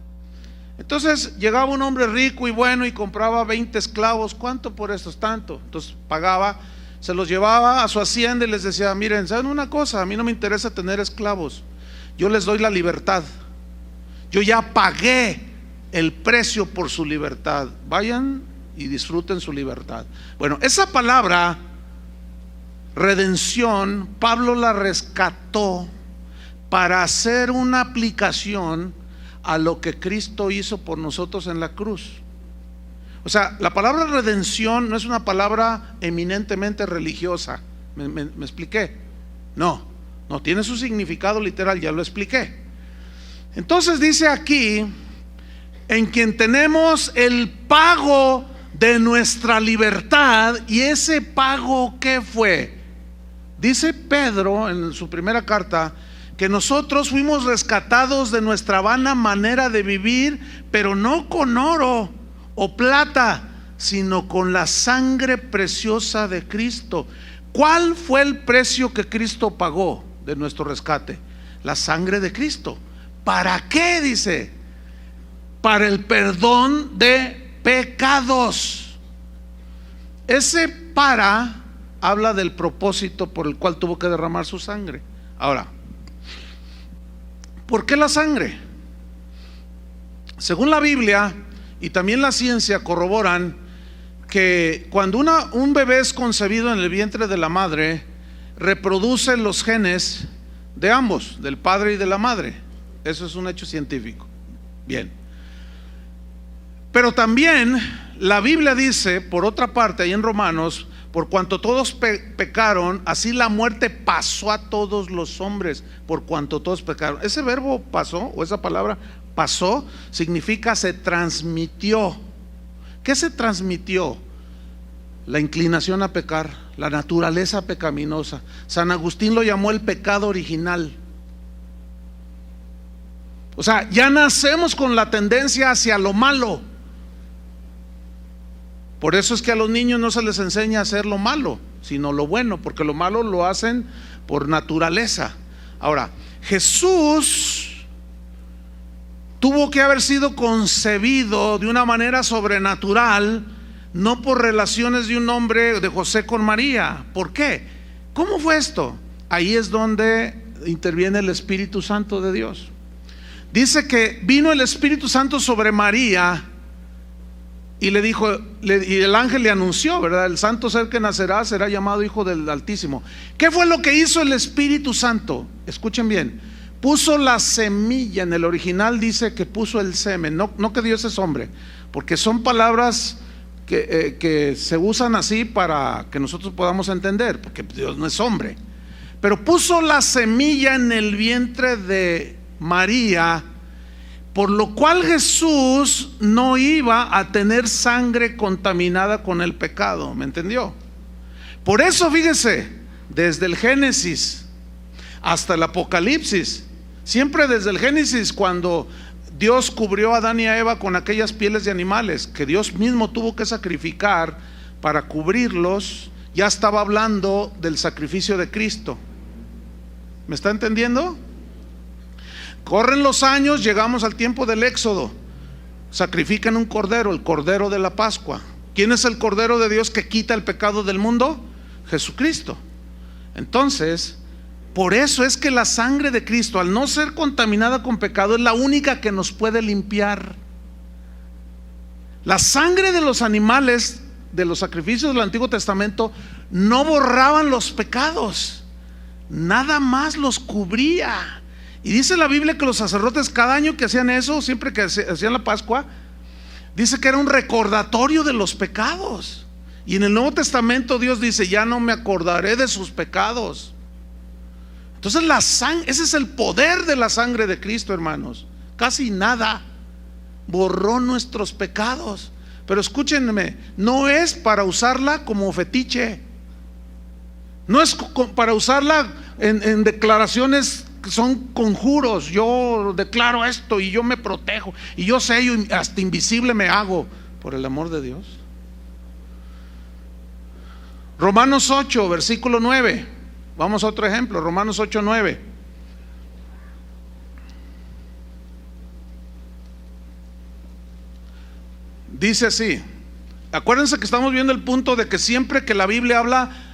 Entonces llegaba un hombre rico y bueno y compraba 20 esclavos. ¿Cuánto por estos? Tanto. Entonces pagaba, se los llevaba a su hacienda y les decía: miren, ¿saben una cosa? A mí no me interesa tener esclavos, yo les doy la libertad, yo ya pagué el precio por su libertad, vayan y disfruten su libertad. Bueno, esa palabra redención, Pablo la rescató para hacer una aplicación a lo que Cristo hizo por nosotros en la cruz. O sea, la palabra redención no es una palabra eminentemente religiosa. ¿Me expliqué? No tiene su significado literal, ya lo expliqué. Entonces dice aquí, en quien tenemos el pago de nuestra libertad. ¿Y ese pago qué fue? Dice Pedro en su primera carta que nosotros fuimos rescatados de nuestra vana manera de vivir, pero no con oro o plata, sino con la sangre preciosa de Cristo. ¿Cuál fue el precio que Cristo pagó de nuestro rescate? La sangre de Cristo. ¿Para qué? Dice, para el perdón de pecados. Ese para habla del propósito por el cual tuvo que derramar su sangre. Ahora, ¿por qué la sangre? Según la Biblia y también la ciencia corroboran que cuando un bebé es concebido en el vientre de la madre, reproduce los genes de ambos, del padre y de la madre. Eso es un hecho científico. Bien. Pero también la Biblia dice, por otra parte, ahí en Romanos, por cuanto todos pecaron, así la muerte pasó a todos los hombres, por cuanto todos pecaron. Ese verbo pasó, o esa palabra pasó, significa se transmitió. ¿Qué se transmitió? La inclinación a pecar, la naturaleza pecaminosa. San Agustín lo llamó el pecado original. O sea, ya nacemos con la tendencia hacia lo malo. Por eso es que a los niños no se les enseña a hacer lo malo, sino lo bueno, porque lo malo lo hacen por naturaleza. Ahora, Jesús tuvo que haber sido concebido de una manera sobrenatural, no por relaciones de un hombre, de José con María. ¿Por qué? ¿Cómo fue esto? Ahí es donde interviene el Espíritu Santo de Dios. Dice que vino el Espíritu Santo sobre María y le dijo, y el ángel le anunció, ¿verdad? El santo ser que nacerá será llamado Hijo del Altísimo. ¿Qué fue lo que hizo el Espíritu Santo? Escuchen bien. Puso la semilla. En el original dice que puso el semen, no que Dios es hombre, porque son palabras que se usan así para que nosotros podamos entender, porque Dios no es hombre. Pero puso la semilla en el vientre de María, por lo cual Jesús no iba a tener sangre contaminada con el pecado. ¿Me entendió? Por eso fíjese, desde el Génesis hasta el Apocalipsis, siempre desde el Génesis, cuando Dios cubrió a Adán y a Eva con aquellas pieles de animales que Dios mismo tuvo que sacrificar para cubrirlos, ya estaba hablando del sacrificio de Cristo. ¿Me está entendiendo? Corren los años, llegamos al tiempo del Éxodo. Sacrifican un cordero, el cordero de la Pascua. ¿Quién es el cordero de Dios que quita el pecado del mundo? Jesucristo. Entonces, por eso es que la sangre de Cristo, al no ser contaminada con pecado, es la única que nos puede limpiar. La sangre de los animales, de los sacrificios del Antiguo Testamento, no borraban los pecados, nada más los cubría. Y dice la Biblia que los sacerdotes cada año que hacían eso, siempre que hacían la Pascua, dice que era un recordatorio de los pecados. Y en el Nuevo Testamento Dios dice, ya no me acordaré de sus pecados. Entonces la sangre, ese es el poder de la sangre de Cristo, hermanos. Casi nada borró nuestros pecados. Pero escúchenme, no es para usarla como fetiche, no es para usarla en declaraciones que son conjuros. Yo declaro esto y yo me protejo y yo sello y hasta invisible me hago, por el amor de Dios. Romanos 8, versículo 9. Vamos a otro ejemplo, Romanos 8, 9. Dice así. Acuérdense que estamos viendo el punto de que siempre que la Biblia habla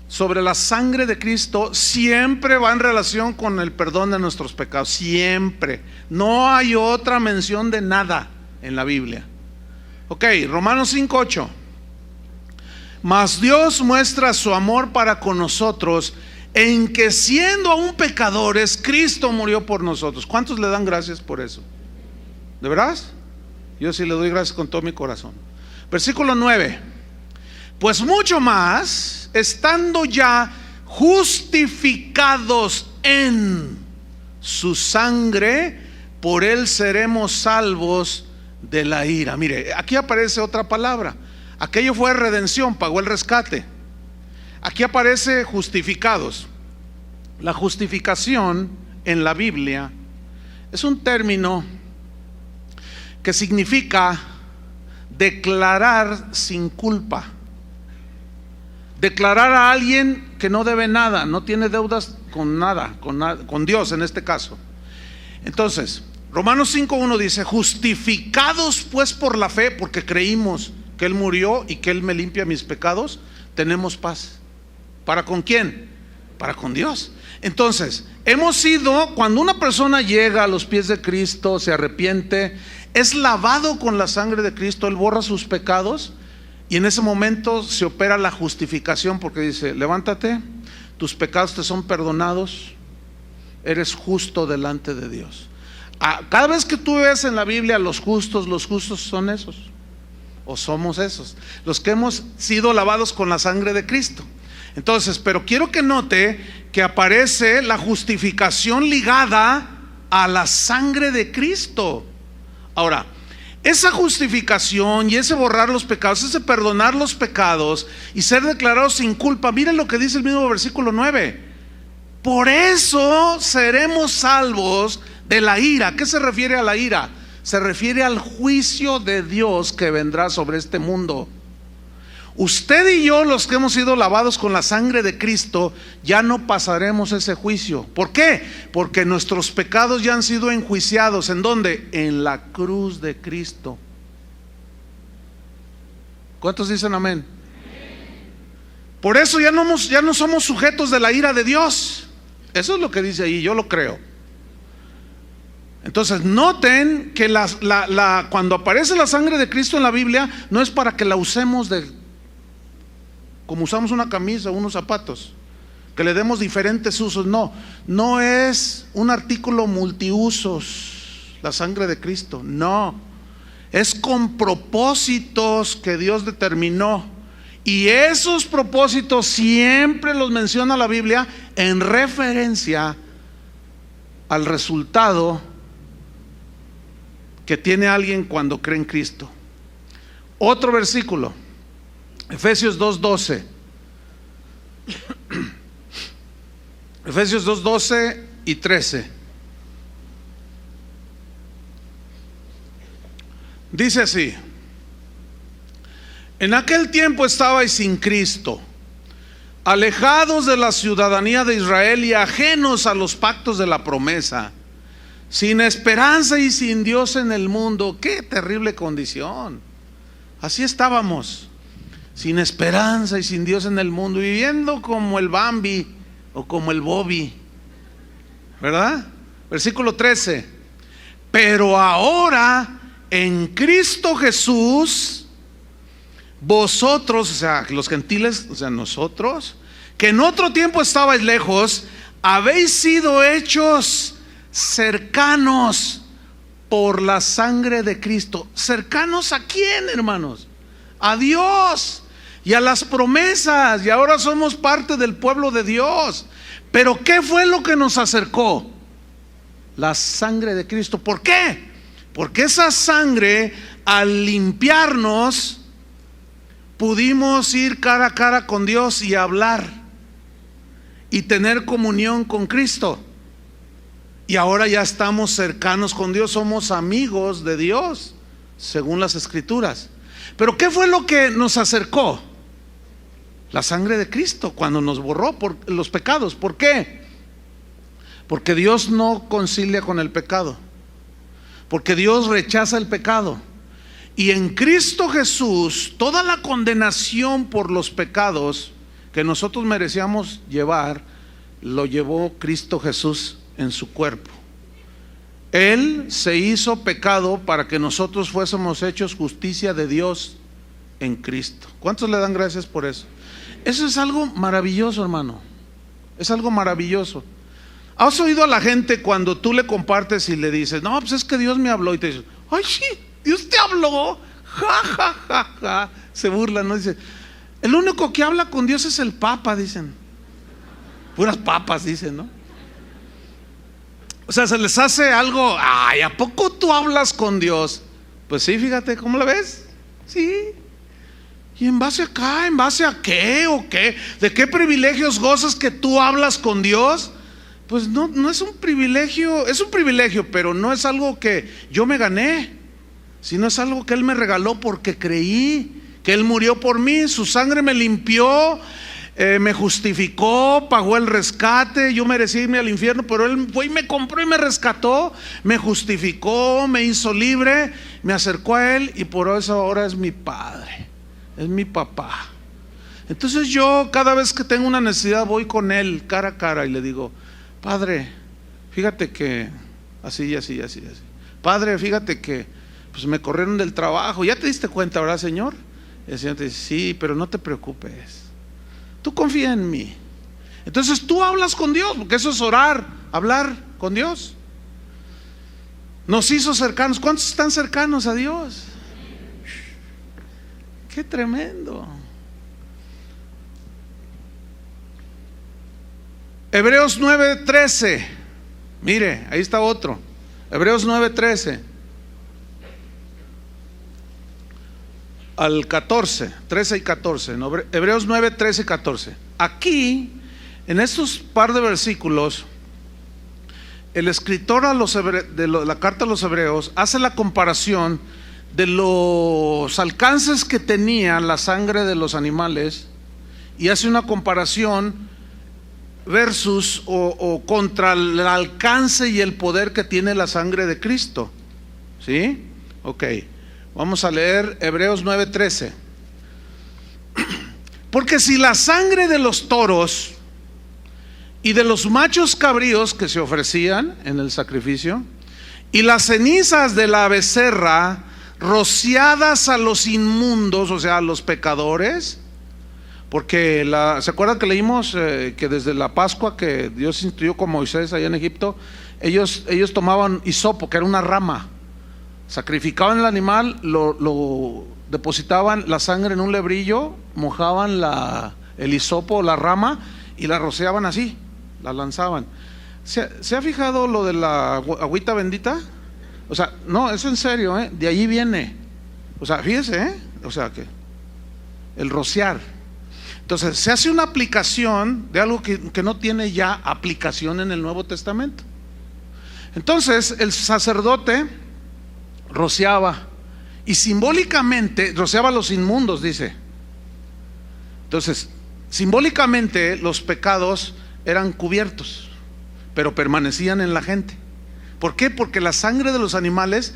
sobre la sangre de Cristo, siempre va en relación con el perdón de nuestros pecados. Siempre. No hay otra mención de nada en la Biblia. Ok, Romanos 5, 8. Mas Dios muestra su amor para con nosotros en que siendo aún pecadores, Cristo murió por nosotros. ¿Cuántos le dan gracias por eso? ¿De verdad? Yo sí le doy gracias con todo mi corazón. Versículo 9. Pues mucho más, estando ya justificados en su sangre, por él seremos salvos de la ira. Mire, aquí aparece otra palabra. Aquello fue redención, pagó el rescate. Aquí aparece justificados. La justificación en la Biblia es un término que significa declarar sin culpa. Declarar a alguien que no debe nada, no tiene deudas con nada, con Dios en este caso. Entonces, Romanos 5:1 dice: justificados pues por la fe, porque creímos que Él murió y que Él me limpia mis pecados, tenemos paz. ¿Para con quién? Para con Dios. Entonces, hemos sido, cuando una persona llega a los pies de Cristo, se arrepiente, es lavado con la sangre de Cristo, Él borra sus pecados, y en ese momento se opera la justificación, porque dice: levántate, tus pecados te son perdonados, eres justo delante de Dios. Cada vez que tú ves en la Biblia los justos son esos, o somos esos, los que hemos sido lavados con la sangre de Cristo. Entonces, pero quiero que note que aparece la justificación ligada a la sangre de Cristo. Ahora, esa justificación y ese borrar los pecados, ese perdonar los pecados y ser declarados sin culpa, miren lo que dice el mismo versículo 9: por eso seremos salvos de la ira. ¿Qué se refiere a la ira? Se refiere al juicio de Dios que vendrá sobre este mundo. Usted y yo, los que hemos sido lavados con la sangre de Cristo, ya no pasaremos ese juicio. ¿Por qué? Porque nuestros pecados ya han sido enjuiciados. ¿En dónde? En la cruz de Cristo. ¿Cuántos dicen amén? Por eso ya no somos sujetos de la ira de Dios. Eso es lo que dice ahí, yo lo creo. Entonces noten que cuando aparece la sangre de Cristo en la Biblia, no es para que la usemos como usamos una camisa o unos zapatos, que le demos diferentes usos. No es un artículo multiusos la sangre de Cristo, no, es con propósitos que Dios determinó, y esos propósitos siempre los menciona la Biblia en referencia al resultado que tiene alguien cuando cree en Cristo. Otro versículo, Efesios 2:12. Efesios 2:12 y 13. Dice así: en aquel tiempo estabais sin Cristo, alejados de la ciudadanía de Israel y ajenos a los pactos de la promesa, sin esperanza y sin Dios en el mundo. Qué terrible condición. Así estábamos, sin esperanza y sin Dios en el mundo, viviendo como el Bambi o como el Bobby, ¿verdad? Versículo 13: pero ahora en Cristo Jesús, vosotros, o sea, los gentiles, o sea, nosotros, que en otro tiempo estabais lejos, habéis sido hechos cercanos por la sangre de Cristo. ¿Cercanos a quién, hermanos? A Dios y a las promesas, y ahora somos parte del pueblo de Dios. Pero ¿qué fue lo que nos acercó? La sangre de Cristo. ¿Por qué? Porque esa sangre, al limpiarnos, pudimos ir cara a cara con Dios y hablar y tener comunión con Cristo. Y ahora ya estamos cercanos con Dios, somos amigos de Dios, según las Escrituras. Pero ¿qué fue lo que nos acercó? La sangre de Cristo, cuando nos borró por los pecados. ¿Por qué? Porque Dios no concilia con el pecado, porque Dios rechaza el pecado. Y en Cristo Jesús, toda la condenación por los pecados que nosotros merecíamos llevar, lo llevó Cristo Jesús en su cuerpo. Él se hizo pecado para que nosotros fuésemos hechos justicia de Dios en Cristo. ¿Cuántos le dan gracias por eso? Eso es algo maravilloso, hermano. Es algo maravilloso. ¿Has oído a la gente cuando tú le compartes y le dices, no, pues es que Dios me habló? Y te dicen, ay, sí, Dios te habló. Ja, ja, ja, ja. Se burlan, ¿no? Dice, el único que habla con Dios es el Papa, dicen. Puras papas, dicen, ¿no? O sea, se les hace algo, ay, ¿a poco tú hablas con Dios? Pues sí, fíjate, ¿cómo la ves? Sí. ¿Y en base a acá? ¿En base a qué o qué? ¿De qué privilegios gozas que tú hablas con Dios? Pues no es un privilegio, es un privilegio, pero no es algo que yo me gané, sino es algo que Él me regaló porque creí que Él murió por mí, su sangre me limpió, me justificó, pagó el rescate. Yo merecía irme al infierno, pero Él fue y me compró y me rescató, me justificó, me hizo libre, me acercó a Él y por eso ahora es mi Padre, es mi papá. Entonces yo cada vez que tengo una necesidad voy con Él cara a cara y le digo, Padre, fíjate que así y así y así, así. Padre, fíjate que pues me corrieron del trabajo. ¿Ya te diste cuenta, verdad, Señor? Y el Señor te dice, sí, pero no te preocupes, tú confía en mí. Entonces tú hablas con Dios, porque eso es orar, hablar con Dios. Nos hizo cercanos. ¿Cuántos están cercanos a Dios? Qué tremendo. Hebreos 9:13. Mire, ahí está otro. Hebreos 9:13 al 14, 13 y 14, ¿no? Hebreos 9, 13 y 14. Aquí, en estos par de versículos, el escritor de la carta a los Hebreos hace la comparación de los alcances que tenía la sangre de los animales y hace una comparación versus o contra el alcance y el poder que tiene la sangre de Cristo. ¿Sí? Ok. Vamos a leer Hebreos 9:13. Porque si la sangre de los toros y de los machos cabríos que se ofrecían en el sacrificio y las cenizas de la becerra rociadas a los inmundos, o sea, a los pecadores, porque ¿se acuerdan que leímos que desde la Pascua que Dios instituyó con Moisés allá en Egipto, ellos tomaban hisopo, que era una rama, sacrificaban el animal, lo depositaban la sangre en un lebrillo, mojaban el hisopo, la rama, y la rociaban así, la lanzaban. ¿Se ha fijado lo de la agüita bendita? O sea, no, es en serio, de allí viene. O sea, fíjese, o sea, que el rociar. Entonces, se hace una aplicación de algo que no tiene ya aplicación en el Nuevo Testamento. Entonces, el sacerdote rociaba, y simbólicamente rociaba a los inmundos, dice. Entonces, simbólicamente los pecados eran cubiertos, pero permanecían en la gente. ¿Por qué? Porque la sangre de los animales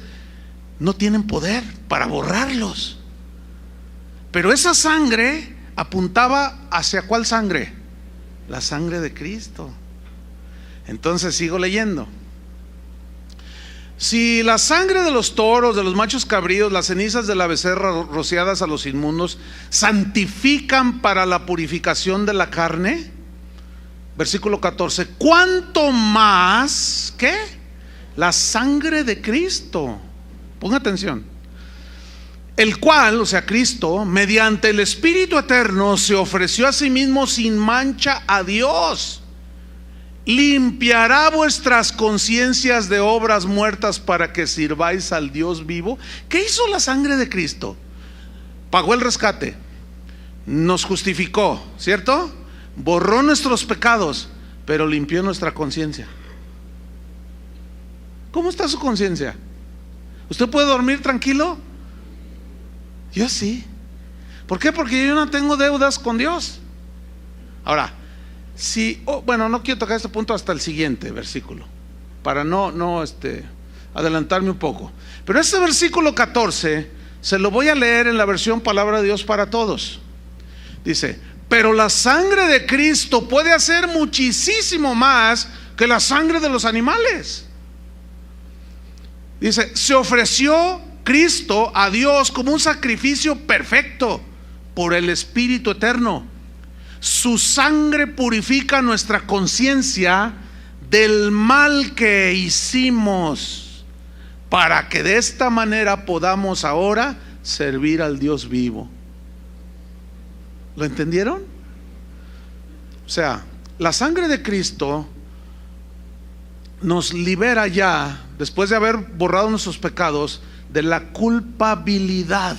no tienen poder para borrarlos. Pero esa sangre apuntaba hacia ¿cuál sangre? La sangre de Cristo. Entonces sigo leyendo. Si la sangre de los toros, de los machos cabríos, las cenizas de la becerra rociadas a los inmundos santifican para la purificación de la carne, versículo 14, ¿cuánto más qué? La sangre de Cristo. Ponga atención. El cual, o sea, Cristo, mediante el Espíritu Eterno se ofreció a sí mismo sin mancha a Dios, limpiará vuestras conciencias de obras muertas para que sirváis al Dios vivo. ¿Qué hizo la sangre de Cristo? Pagó el rescate, nos justificó, ¿cierto? Borró nuestros pecados, pero limpió nuestra conciencia. ¿Cómo está su conciencia? ¿Usted puede dormir tranquilo? Yo sí. ¿Por qué? Porque yo no tengo deudas con Dios. Ahora, bueno, no quiero tocar este punto hasta el siguiente versículo, para no adelantarme un poco. Pero este versículo 14 se lo voy a leer en la versión Palabra de Dios para Todos. Dice: pero la sangre de Cristo puede hacer muchísimo más que la sangre de los animales. Dice: se ofreció Cristo a Dios como un sacrificio perfecto por el Espíritu Eterno. Su sangre purifica nuestra conciencia del mal que hicimos, para que de esta manera podamos ahora servir al Dios vivo. ¿Lo entendieron? O sea, la sangre de Cristo nos libera ya, después de haber borrado nuestros pecados, de la culpabilidad.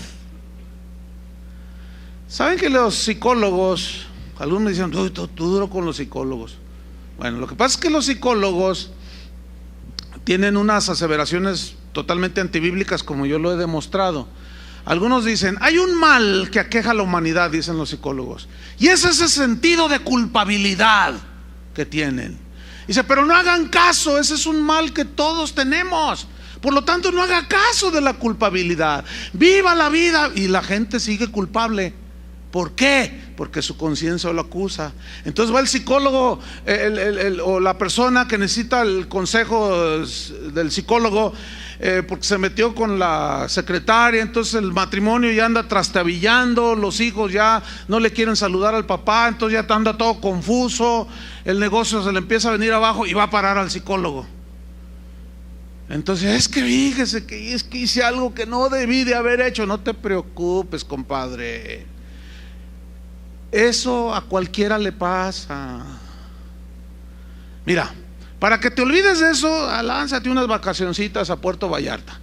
¿Saben que los psicólogos, algunos me dicen, tú duro con los psicólogos? Bueno, lo que pasa es que los psicólogos tienen unas aseveraciones totalmente antibíblicas, como yo lo he demostrado. Algunos dicen, hay un mal que aqueja a la humanidad, dicen los psicólogos, y es ese sentido de culpabilidad que tienen. Dice, pero no hagan caso, ese es un mal que todos tenemos. Por lo tanto, no haga caso de la culpabilidad. Viva la vida. Y la gente sigue culpable. ¿Por qué? Porque su conciencia lo acusa. Entonces va el psicólogo o la persona que necesita el consejo del psicólogo, porque se metió con la secretaria. Entonces el matrimonio ya anda trastabillando, los hijos ya no le quieren saludar al papá, entonces ya anda todo confuso, el negocio se le empieza a venir abajo y va a parar al psicólogo. Entonces, es que fíjese que hice algo que no debí de haber hecho. No te preocupes, compadre, eso a cualquiera le pasa. Mira, para que te olvides de eso, lánzate unas vacacioncitas a Puerto Vallarta.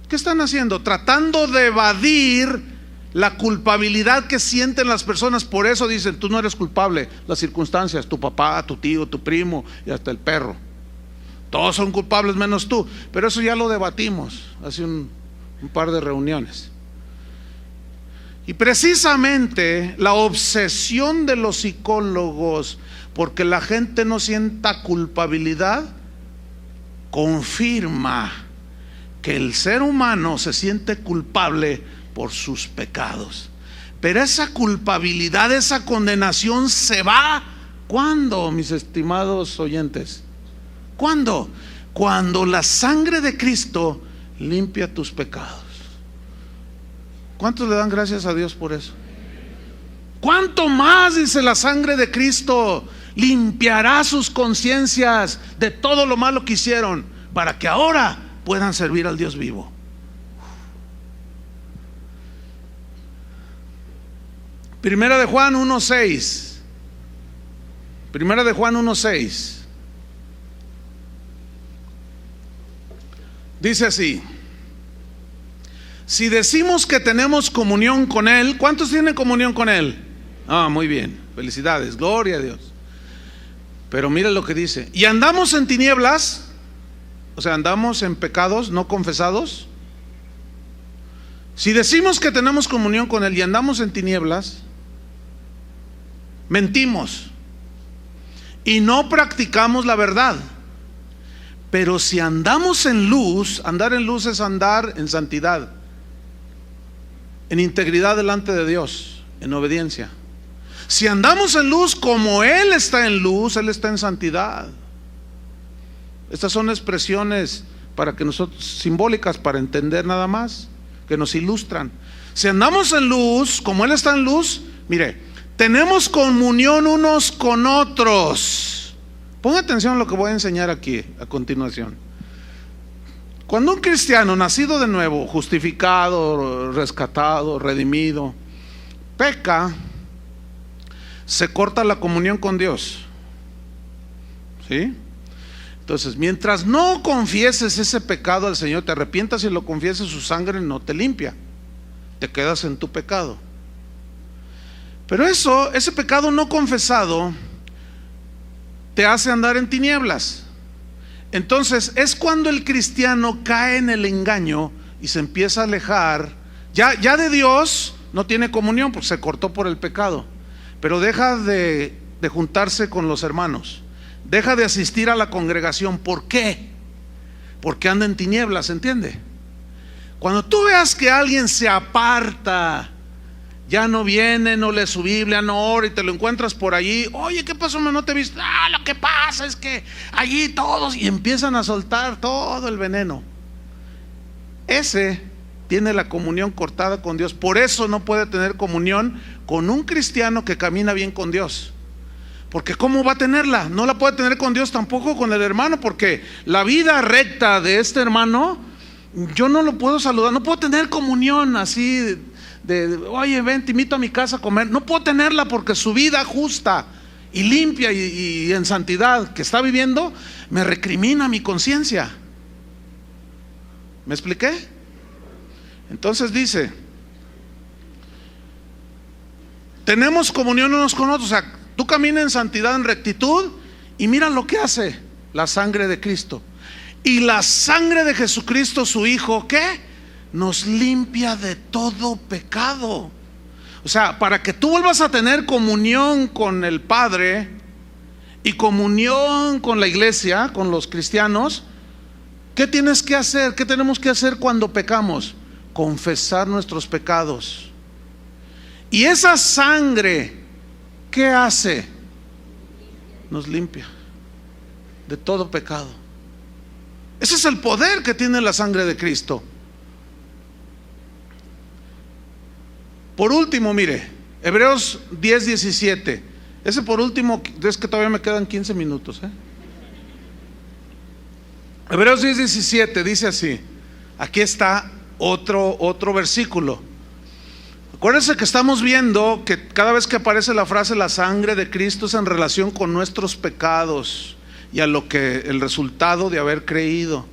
¿Qué están haciendo? Tratando de evadir la culpabilidad que sienten las personas. Por eso dicen, tú no eres culpable. Las circunstancias, tu papá, tu tío, tu primo y hasta el perro, todos son culpables menos tú. Pero eso ya lo debatimos hace un par de reuniones. Y precisamente la obsesión de los psicólogos porque la gente no sienta culpabilidad confirma que el ser humano se siente culpable por sus pecados. Pero esa culpabilidad, esa condenación se va. ¿Cuándo, mis estimados oyentes? ¿Cuándo? Cuando la sangre de Cristo limpia tus pecados. ¿Cuántos le dan gracias a Dios por eso? ¿Cuánto más, dice, la sangre de Cristo limpiará sus conciencias de todo lo malo que hicieron, para que ahora puedan servir al Dios vivo? Primera de Juan 1:6. Primera de Juan 1:6. Dice así: si decimos que tenemos comunión con Él, ¿cuántos tienen comunión con Él? Muy bien, felicidades, gloria a Dios. Pero mira lo que dice: y andamos en tinieblas, o sea, andamos en pecados no confesados. Si decimos que tenemos comunión con Él y andamos en tinieblas, mentimos y no practicamos la verdad. Pero si andamos en luz, andar en luz es andar en santidad, en integridad delante de Dios, en obediencia. Si andamos en luz como Él está en luz, Él está en santidad. Estas son expresiones para que nosotros, simbólicas para entender nada más, que nos ilustran. Si andamos en luz como Él está en luz, mire, tenemos comunión unos con otros. Ponga atención a lo que voy a enseñar aquí a continuación. Cuando un cristiano nacido de nuevo, justificado, rescatado, redimido, peca, se corta la comunión con Dios. ¿Sí? Entonces, mientras no confieses ese pecado al Señor, te arrepientas y lo confieses, su sangre no te limpia. Te quedas en tu pecado. Pero ese pecado no confesado te hace andar en tinieblas. Entonces es cuando el cristiano cae en el engaño y se empieza a alejar. Ya de Dios no tiene comunión porque se cortó por el pecado, pero deja de juntarse con los hermanos, deja de asistir a la congregación. ¿Por qué? Porque anda en tinieblas, ¿entiende? Cuando tú veas que alguien se aparta, ya no viene, no lee su Biblia, no ora, y te lo encuentras por allí, oye, ¿qué pasó? No te viste. Lo que pasa es que allí todos, y empiezan a soltar todo el veneno. Ese tiene la comunión cortada con Dios. Por eso no puede tener comunión con un cristiano que camina bien con Dios. Porque ¿cómo va a tenerla? No la puede tener con Dios, tampoco con el hermano, porque la vida recta de este hermano, yo no lo puedo saludar, no puedo tener comunión así oye, ven, te invito a mi casa a comer. No puedo tenerla porque su vida justa y limpia y en santidad que está viviendo me recrimina mi conciencia. ¿Me expliqué? Entonces dice, tenemos comunión unos con otros. O sea, tú caminas en santidad, en rectitud, y mira lo que hace la sangre de Cristo. Y la sangre de Jesucristo, su Hijo, ¿qué? Nos limpia de todo pecado. O sea, para que tú vuelvas a tener comunión con el Padre y comunión con la iglesia, con los cristianos, ¿qué tienes que hacer? ¿Qué tenemos que hacer cuando pecamos? Confesar nuestros pecados. Y esa sangre, ¿qué hace? Nos limpia de todo pecado. Ese es el poder que tiene la sangre de Cristo. Por último, mire, Hebreos 10:17. Ese por último, es que todavía me quedan 15 minutos. Hebreos 10:17 dice así. Aquí está otro versículo. Acuérdense que estamos viendo que cada vez que aparece la frase la sangre de Cristo es en relación con nuestros pecados y a lo que el resultado de haber creído,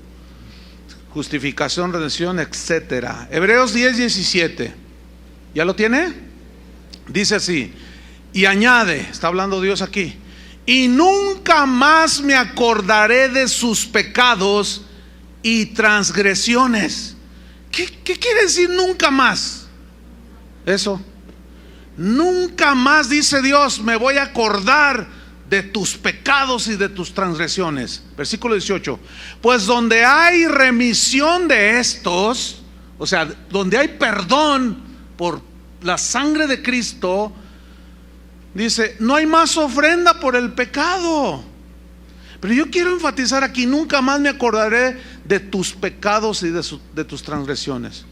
justificación, redención, etcétera. Hebreos 10:17. ¿Ya lo tiene? Dice así, y añade, está hablando Dios aquí, y nunca más me acordaré de sus pecados y transgresiones. ¿Qué quiere decir nunca más? Eso, nunca más, dice Dios, me voy a acordar de tus pecados y de tus transgresiones. Versículo 18, pues donde hay remisión de estos, o sea, donde hay perdón por la sangre de Cristo, dice, no hay más ofrenda por el pecado. Pero yo quiero enfatizar aquí, nunca más me acordaré de tus pecados y de tus transgresiones.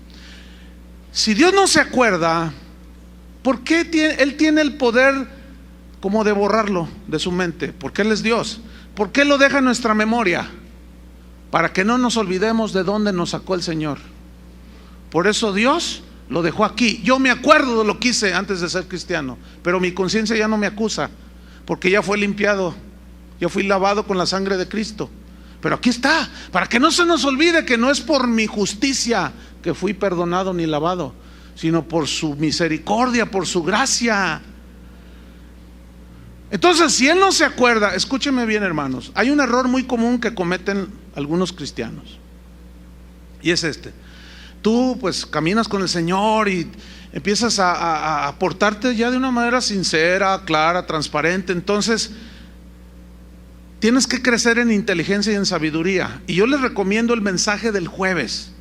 Si Dios no se acuerda, ¿por qué Él tiene el poder como de borrarlo de su mente? Porque Él es Dios. ¿Por qué lo deja en nuestra memoria? Para que no nos olvidemos de dónde nos sacó el Señor. Por eso Dios lo dejó aquí. Yo me acuerdo de lo que hice antes de ser cristiano, pero mi conciencia ya no me acusa, porque ya fue limpiado, ya fui lavado con la sangre de Cristo. Pero aquí está, para que no se nos olvide que no es por mi justicia que fui perdonado ni lavado, sino por su misericordia, por su gracia. Entonces, si Él no se acuerda, escúcheme bien, hermanos, hay un error muy común que cometen algunos cristianos, y es este. Tú pues caminas con el Señor y empiezas a portarte ya de una manera sincera, clara, transparente. Entonces tienes que crecer en inteligencia y en sabiduría. Y yo les recomiendo el mensaje del jueves,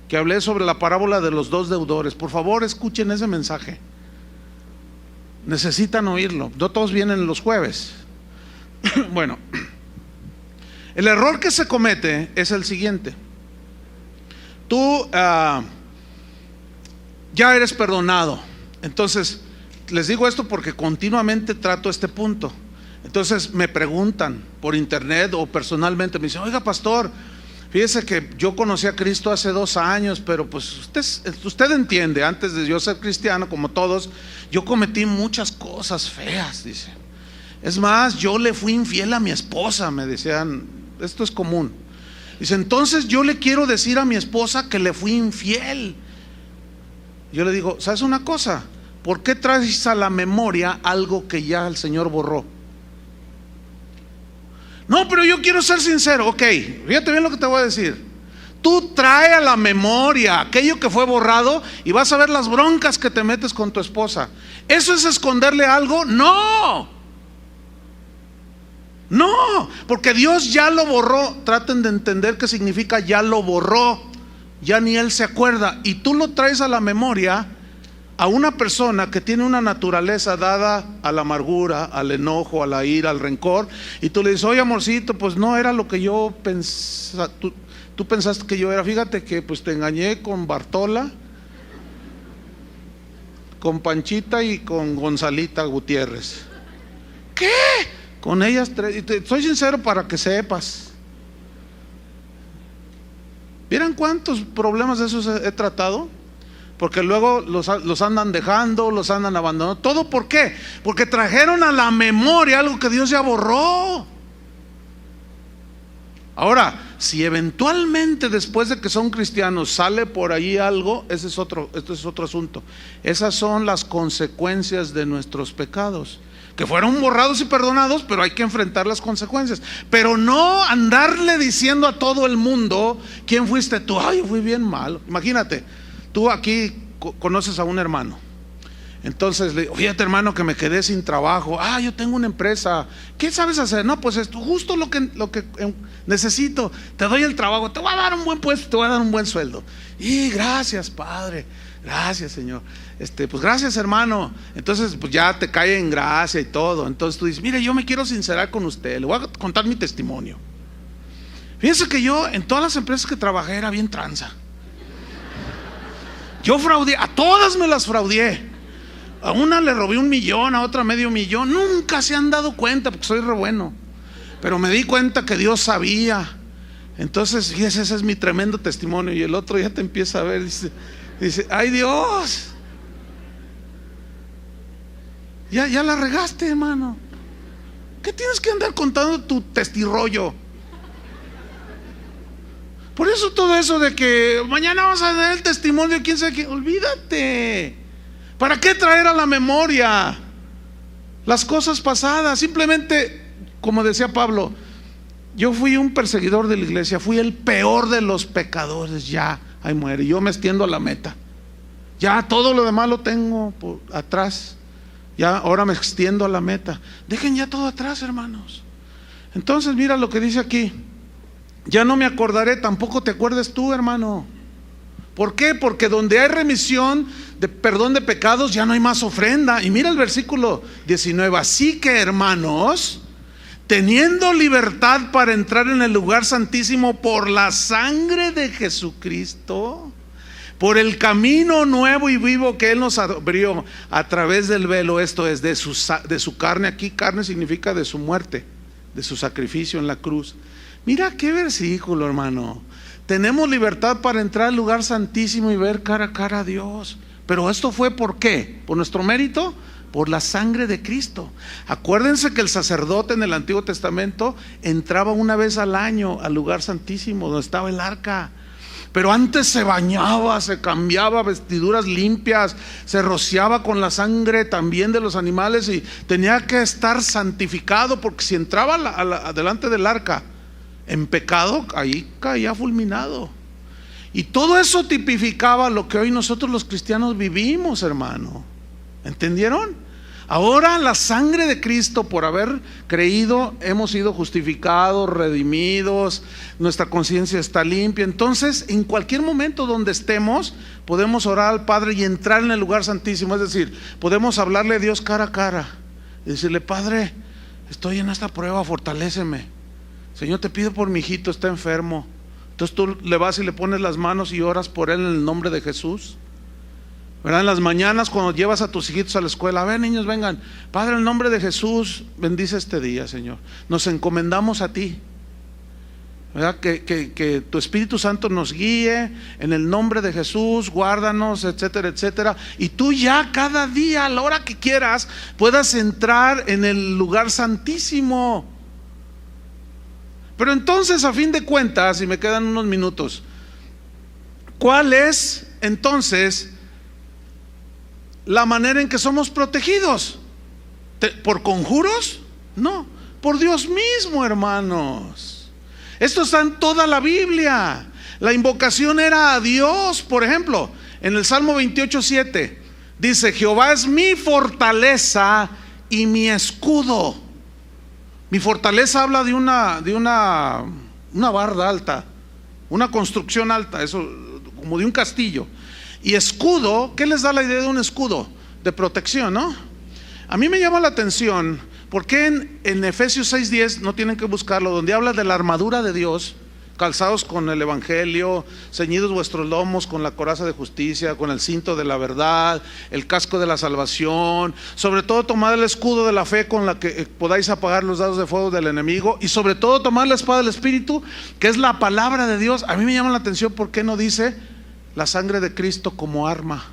que hablé sobre la parábola de los dos deudores. Por favor, escuchen ese mensaje. Necesitan oírlo. No todos vienen los jueves. Bueno, el error que se comete es el siguiente. Tú ya eres perdonado. Entonces, les digo esto porque continuamente trato este punto. Entonces me preguntan por internet o personalmente, me dicen, oiga pastor, fíjese que yo conocí a Cristo hace 2 años, pero pues usted entiende, antes de yo ser cristiano, como todos, yo cometí muchas cosas feas, dice. Es más, yo le fui infiel a mi esposa, me decían, esto es común. Dice, entonces yo le quiero decir a mi esposa que le fui infiel. Yo le digo, ¿sabes una cosa? ¿Por qué traes a la memoria algo que ya el Señor borró? No, pero yo quiero ser sincero. Ok, fíjate bien lo que te voy a decir. Tú trae a la memoria aquello que fue borrado y vas a ver las broncas que te metes con tu esposa. ¿Eso es esconderle algo? No. No, porque Dios ya lo borró. Traten de entender qué significa ya lo borró. Ya ni Él se acuerda. Y tú lo traes a la memoria a una persona que tiene una naturaleza dada a la amargura, al enojo, a la ira, al rencor. Y tú le dices, oye amorcito, pues no era lo que yo pensaba. Tú pensaste que yo era. Fíjate que pues te engañé con Bartola. con Panchita y con Gonzalita Gutiérrez. ¿Qué? Con ellas tres. Soy sincero para que sepas. ¿Vieran cuántos problemas de esos he tratado? Porque luego los andan dejando, los andan abandonando. ¿Todo por qué? Porque trajeron a la memoria algo que Dios ya borró. Ahora, si eventualmente después de que son cristianos sale por ahí algo, este es otro asunto. Esas son las consecuencias de nuestros pecados, que fueron borrados y perdonados, pero hay que enfrentar las consecuencias. Pero no andarle diciendo a todo el mundo: ¿quién fuiste tú? Ay, yo fui bien malo. Imagínate, tú aquí conoces a un hermano. Entonces le digo: fíjate, hermano, que me quedé sin trabajo. Yo tengo una empresa. ¿Qué sabes hacer? No, pues esto, justo lo que necesito. Te doy el trabajo, te voy a dar un buen puesto, te voy a dar un buen sueldo. Y gracias, Padre, gracias, Señor. Pues gracias, hermano. Entonces pues ya te cae en gracia y todo. Entonces tú dices: mire, yo me quiero sincerar con usted, le voy a contar mi testimonio. Fíjense que yo en todas las empresas que trabajé era bien tranza. Yo fraudé, a todas me las fraudé. A una le robé 1 millón, a otra medio millón. Nunca se han dado cuenta porque soy re bueno. Pero me di cuenta que Dios sabía. Entonces, fíjese, ese es mi tremendo testimonio. Y el otro ya te empieza a ver, dice: ay, Dios, ya la regaste, hermano. ¿Qué tienes que andar contando tu testirollo? Por eso todo eso de que mañana vas a dar el testimonio, quién sabe qué, olvídate. ¿Para qué traer a la memoria las cosas pasadas? Simplemente, como decía Pablo, yo fui un perseguidor de la iglesia, fui el peor de los pecadores. Ya, ahí muere, yo me extiendo a la meta. Ya todo lo demás lo tengo por atrás. Ya ahora me extiendo a la meta. Dejen ya todo atrás, hermanos. Entonces mira lo que dice aquí: ya no me acordaré, tampoco te acuerdes tú, hermano. ¿Por qué? Porque donde hay remisión de perdón de pecados, ya no hay más ofrenda. Y mira el versículo 19: así que, hermanos, teniendo libertad para entrar en el lugar santísimo por la sangre de Jesucristo, por el camino nuevo y vivo que Él nos abrió a través del velo, esto es, de su carne. Aquí carne significa de su muerte, de su sacrificio en la cruz. Mira qué versículo, hermano. Tenemos libertad para entrar al lugar santísimo y ver cara a cara a Dios. Pero esto fue ¿por qué? ¿Por nuestro mérito? Por la sangre de Cristo. Acuérdense que el sacerdote en el Antiguo Testamento entraba una vez al año al lugar santísimo donde estaba el arca. Pero antes se bañaba, se cambiaba vestiduras limpias, se rociaba con la sangre también de los animales y tenía que estar santificado, porque si entraba delante del arca en pecado, ahí caía fulminado. Y todo eso tipificaba lo que hoy nosotros los cristianos vivimos, hermano. ¿Entendieron? Ahora la sangre de Cristo, por haber creído, hemos sido justificados, redimidos, nuestra conciencia está limpia. Entonces, en cualquier momento donde estemos, podemos orar al Padre y entrar en el lugar santísimo. Es decir, podemos hablarle a Dios cara a cara y decirle: Padre, estoy en esta prueba, fortaléceme. Señor, te pido por mi hijito, está enfermo. Entonces tú le vas y le pones las manos y oras por él en el nombre de Jesús. ¿Verdad? En las mañanas cuando llevas a tus hijitos a la escuela: a ver, niños, vengan. Padre, en el nombre de Jesús, bendice este día, Señor. Nos encomendamos a ti. ¿Verdad? Que tu Espíritu Santo nos guíe en el nombre de Jesús, guárdanos, etcétera, etcétera. Y tú ya cada día, a la hora que quieras, puedas entrar en el lugar santísimo. Pero entonces, a fin de cuentas, y me quedan unos minutos, ¿cuál es entonces la manera en que somos protegidos? ¿Por conjuros? No, por Dios mismo, hermanos. Esto está en toda la Biblia. La invocación era a Dios. Por ejemplo, en el Salmo 28:7 dice: Jehová es mi fortaleza y mi escudo. Mi fortaleza habla de una barda alta, una construcción alta, eso, como de un castillo. Y escudo, ¿qué les da la idea de un escudo? De protección, ¿no? A mí me llama la atención porque en Efesios 6:10, no tienen que buscarlo, donde habla de la armadura de Dios, calzados con el evangelio, ceñidos vuestros lomos con la coraza de justicia, con el cinto de la verdad, el casco de la salvación, sobre todo tomad el escudo de la fe con la que podáis apagar los dardos de fuego del enemigo, y sobre todo tomad la espada del Espíritu, que es la palabra de Dios. A mí me llama la atención por qué no dice la sangre de Cristo como arma,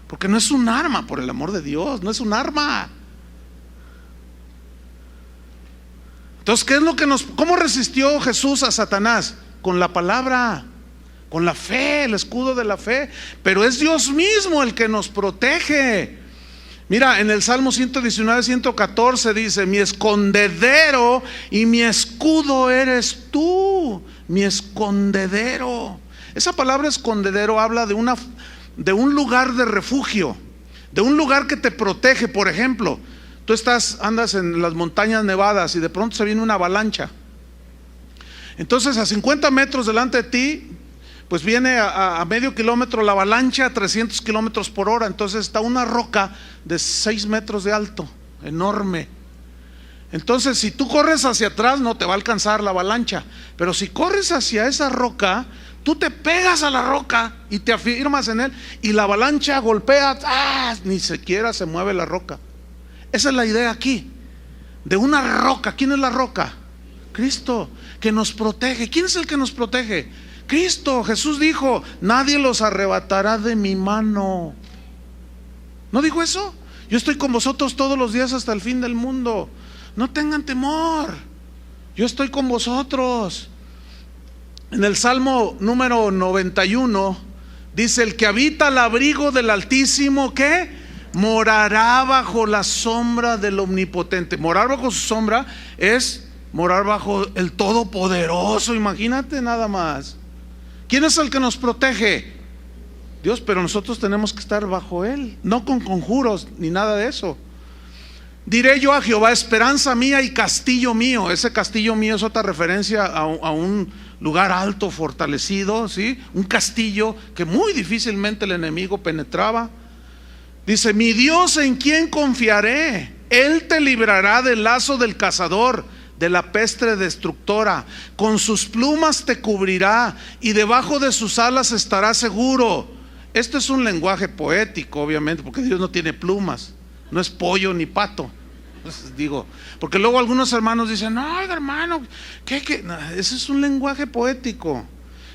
porque no es un arma, por el amor de Dios, no es un arma. Entonces, ¿qué es lo que cómo resistió Jesús a Satanás? Con la palabra, con la fe, el escudo de la fe. Pero es Dios mismo el que nos protege. Mira, en el Salmo 119, 114 dice: mi escondedero y mi escudo eres tú, mi escondedero. Esa palabra escondedero habla de un lugar de refugio, de un lugar que te protege. Por ejemplo, tú andas en las montañas nevadas y de pronto se viene una avalancha. Entonces a 50 metros delante de ti, pues viene a medio kilómetro la avalancha a 300 kilómetros por hora. Entonces está una roca de 6 metros de alto, enorme. Entonces si tú corres hacia atrás no te va a alcanzar la avalancha, pero si corres hacia esa roca, tú te pegas a la roca y te afirmas en él, y la avalancha golpea, ni siquiera se mueve la roca. Esa es la idea aquí, de una roca. ¿Quién es la roca? Cristo, que nos protege. ¿Quién es el que nos protege? Cristo. Jesús dijo: nadie los arrebatará de mi mano. ¿No dijo eso? Yo estoy con vosotros todos los días hasta el fin del mundo. No tengan temor, yo estoy con vosotros. En el Salmo número 91 dice: el que habita al abrigo del Altísimo, ¿qué? Morará bajo la sombra del Omnipotente. Morar bajo su sombra es morar bajo el Todopoderoso. Imagínate nada más. ¿Quién es el que nos protege? Dios, pero nosotros tenemos que estar bajo Él, no con conjuros ni nada de eso. Diré yo a Jehová: esperanza mía y castillo mío. Ese castillo mío es otra referencia a un lugar alto, fortalecido, ¿sí? Un castillo que muy difícilmente el enemigo penetraba. Dice: mi Dios, ¿en quién confiaré? Él te librará del lazo del cazador, de la peste destructora. Con sus plumas te cubrirá y debajo de sus alas estarás seguro. Esto es un lenguaje poético, obviamente, porque Dios no tiene plumas, no es pollo ni pato. Entonces, digo, porque luego algunos hermanos dicen: no, hermano, ¿qué? No, ese es un lenguaje poético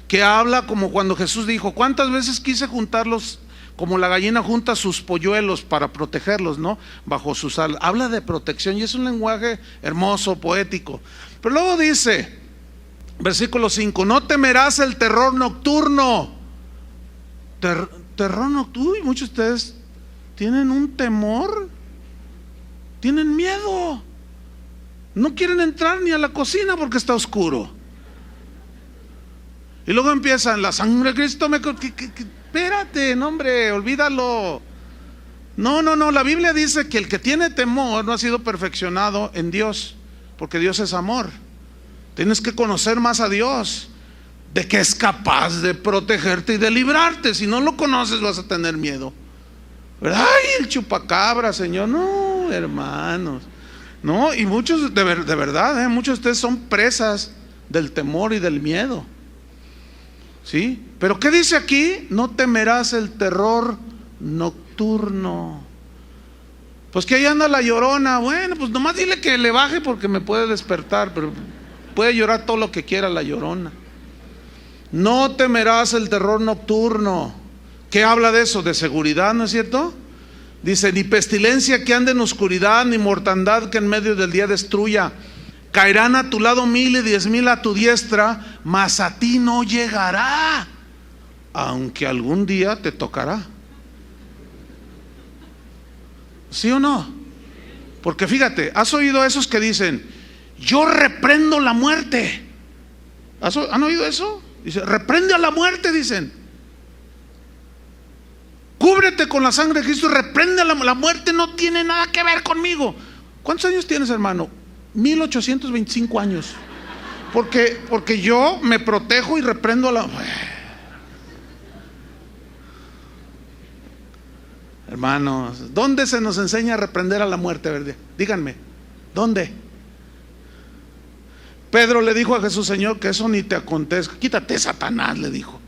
que habla como cuando Jesús dijo: ¿cuántas veces quise juntarlos como la gallina junta sus polluelos para protegerlos, ¿no? Bajo sus alas. Habla de protección y es un lenguaje hermoso, poético. Pero luego dice, versículo 5: no temerás el terror nocturno. Terror nocturno. Uy, muchos de ustedes tienen un temor, tienen miedo, no quieren entrar ni a la cocina porque está oscuro. Y luego empiezan: la sangre de Cristo me... Espérate, no, hombre, olvídalo. No, la Biblia dice que el que tiene temor no ha sido perfeccionado en Dios, porque Dios es amor. Tienes que conocer más a Dios, de que es capaz de protegerte y de librarte. Si no lo conoces vas a tener miedo, ¿verdad? Ay, el chupacabra, Señor. No, hermanos, no. Y muchos, de verdad, muchos de ustedes son presas del temor y del miedo, ¿sí? Pero ¿qué dice aquí? No temerás el terror nocturno. Pues que ahí anda la llorona. Bueno, pues nomás dile que le baje porque me puede despertar, pero puede llorar todo lo que quiera la llorona. No temerás el terror nocturno. ¿Qué habla de eso? De seguridad, ¿no es cierto? Dice: ni pestilencia que ande en oscuridad, ni mortandad que en medio del día destruya. Caerán a tu lado 1000 y 10,000 a tu diestra, mas a ti no llegará, aunque algún día te tocará. ¿Sí o no? Porque fíjate, ¿has oído a esos que dicen: yo reprendo la muerte? ¿Han oído eso? Dice: reprende a la muerte, dicen. Cúbrete con la sangre de Cristo, reprende a la muerte, no tiene nada que ver conmigo. ¿Cuántos años tienes, hermano? 1825 años. Porque yo me protejo y reprendo a la... Hermanos, ¿dónde se nos enseña a reprender a la muerte? ¿Verdad? Díganme, ¿dónde? Pedro le dijo a Jesús: Señor, que eso ni te acontezca. Quítate, Satanás, le dijo.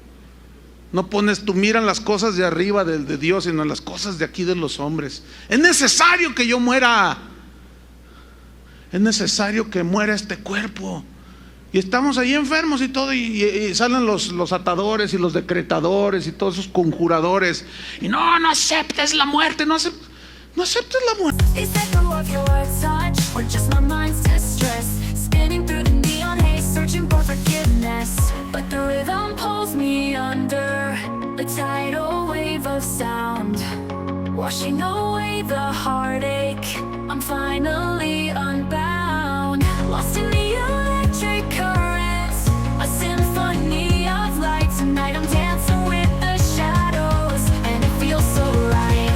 No pones tu mira en las cosas de arriba de Dios, sino en las cosas de aquí de los hombres. Es necesario que yo muera. Es necesario que muera este cuerpo. Y estamos ahí enfermos y todo, y salen los atadores y los decretadores y todos esos conjuradores. Y no aceptes la muerte, no aceptes la muerte.
Washing away the heartache, I'm finally unbound. Lost in the electric currents, a symphony of light. Tonight I'm dancing with the shadows, and it feels so right.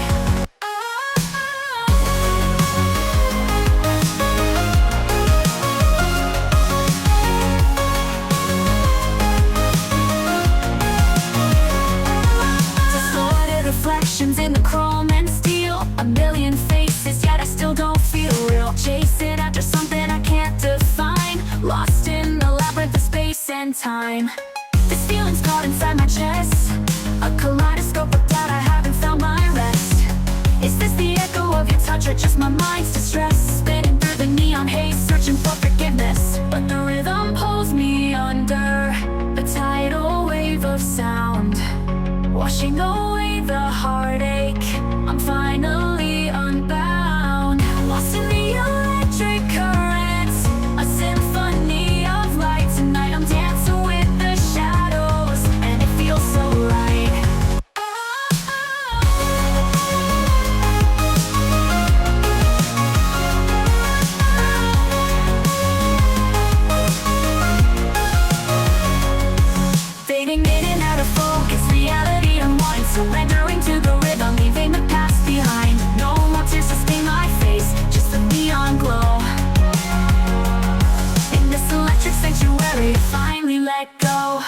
Distorted reflections in the chrome and steel, a million faces, yet I still don't feel real. Chasing after something I can't define, lost in the labyrinth of space and time. This feeling's caught inside my chest, a kaleidoscope of doubt, I haven't found my rest. Is this the echo of your touch or just my mind's distress? Spinning through the neon haze, searching for forgiveness, but the rhythm pulls me under the tidal wave of sound. Washing away the heartache, I'm finally unbound. Lost in the electric currents, a symphony of light. Tonight I'm dancing with the shadows, and it feels so right. Fading in and out of focus, reality unwinds, surrendering to the rhythm, leaving the past behind. No more tears to stain my face, just a neon glow. In this electric sanctuary, finally let go.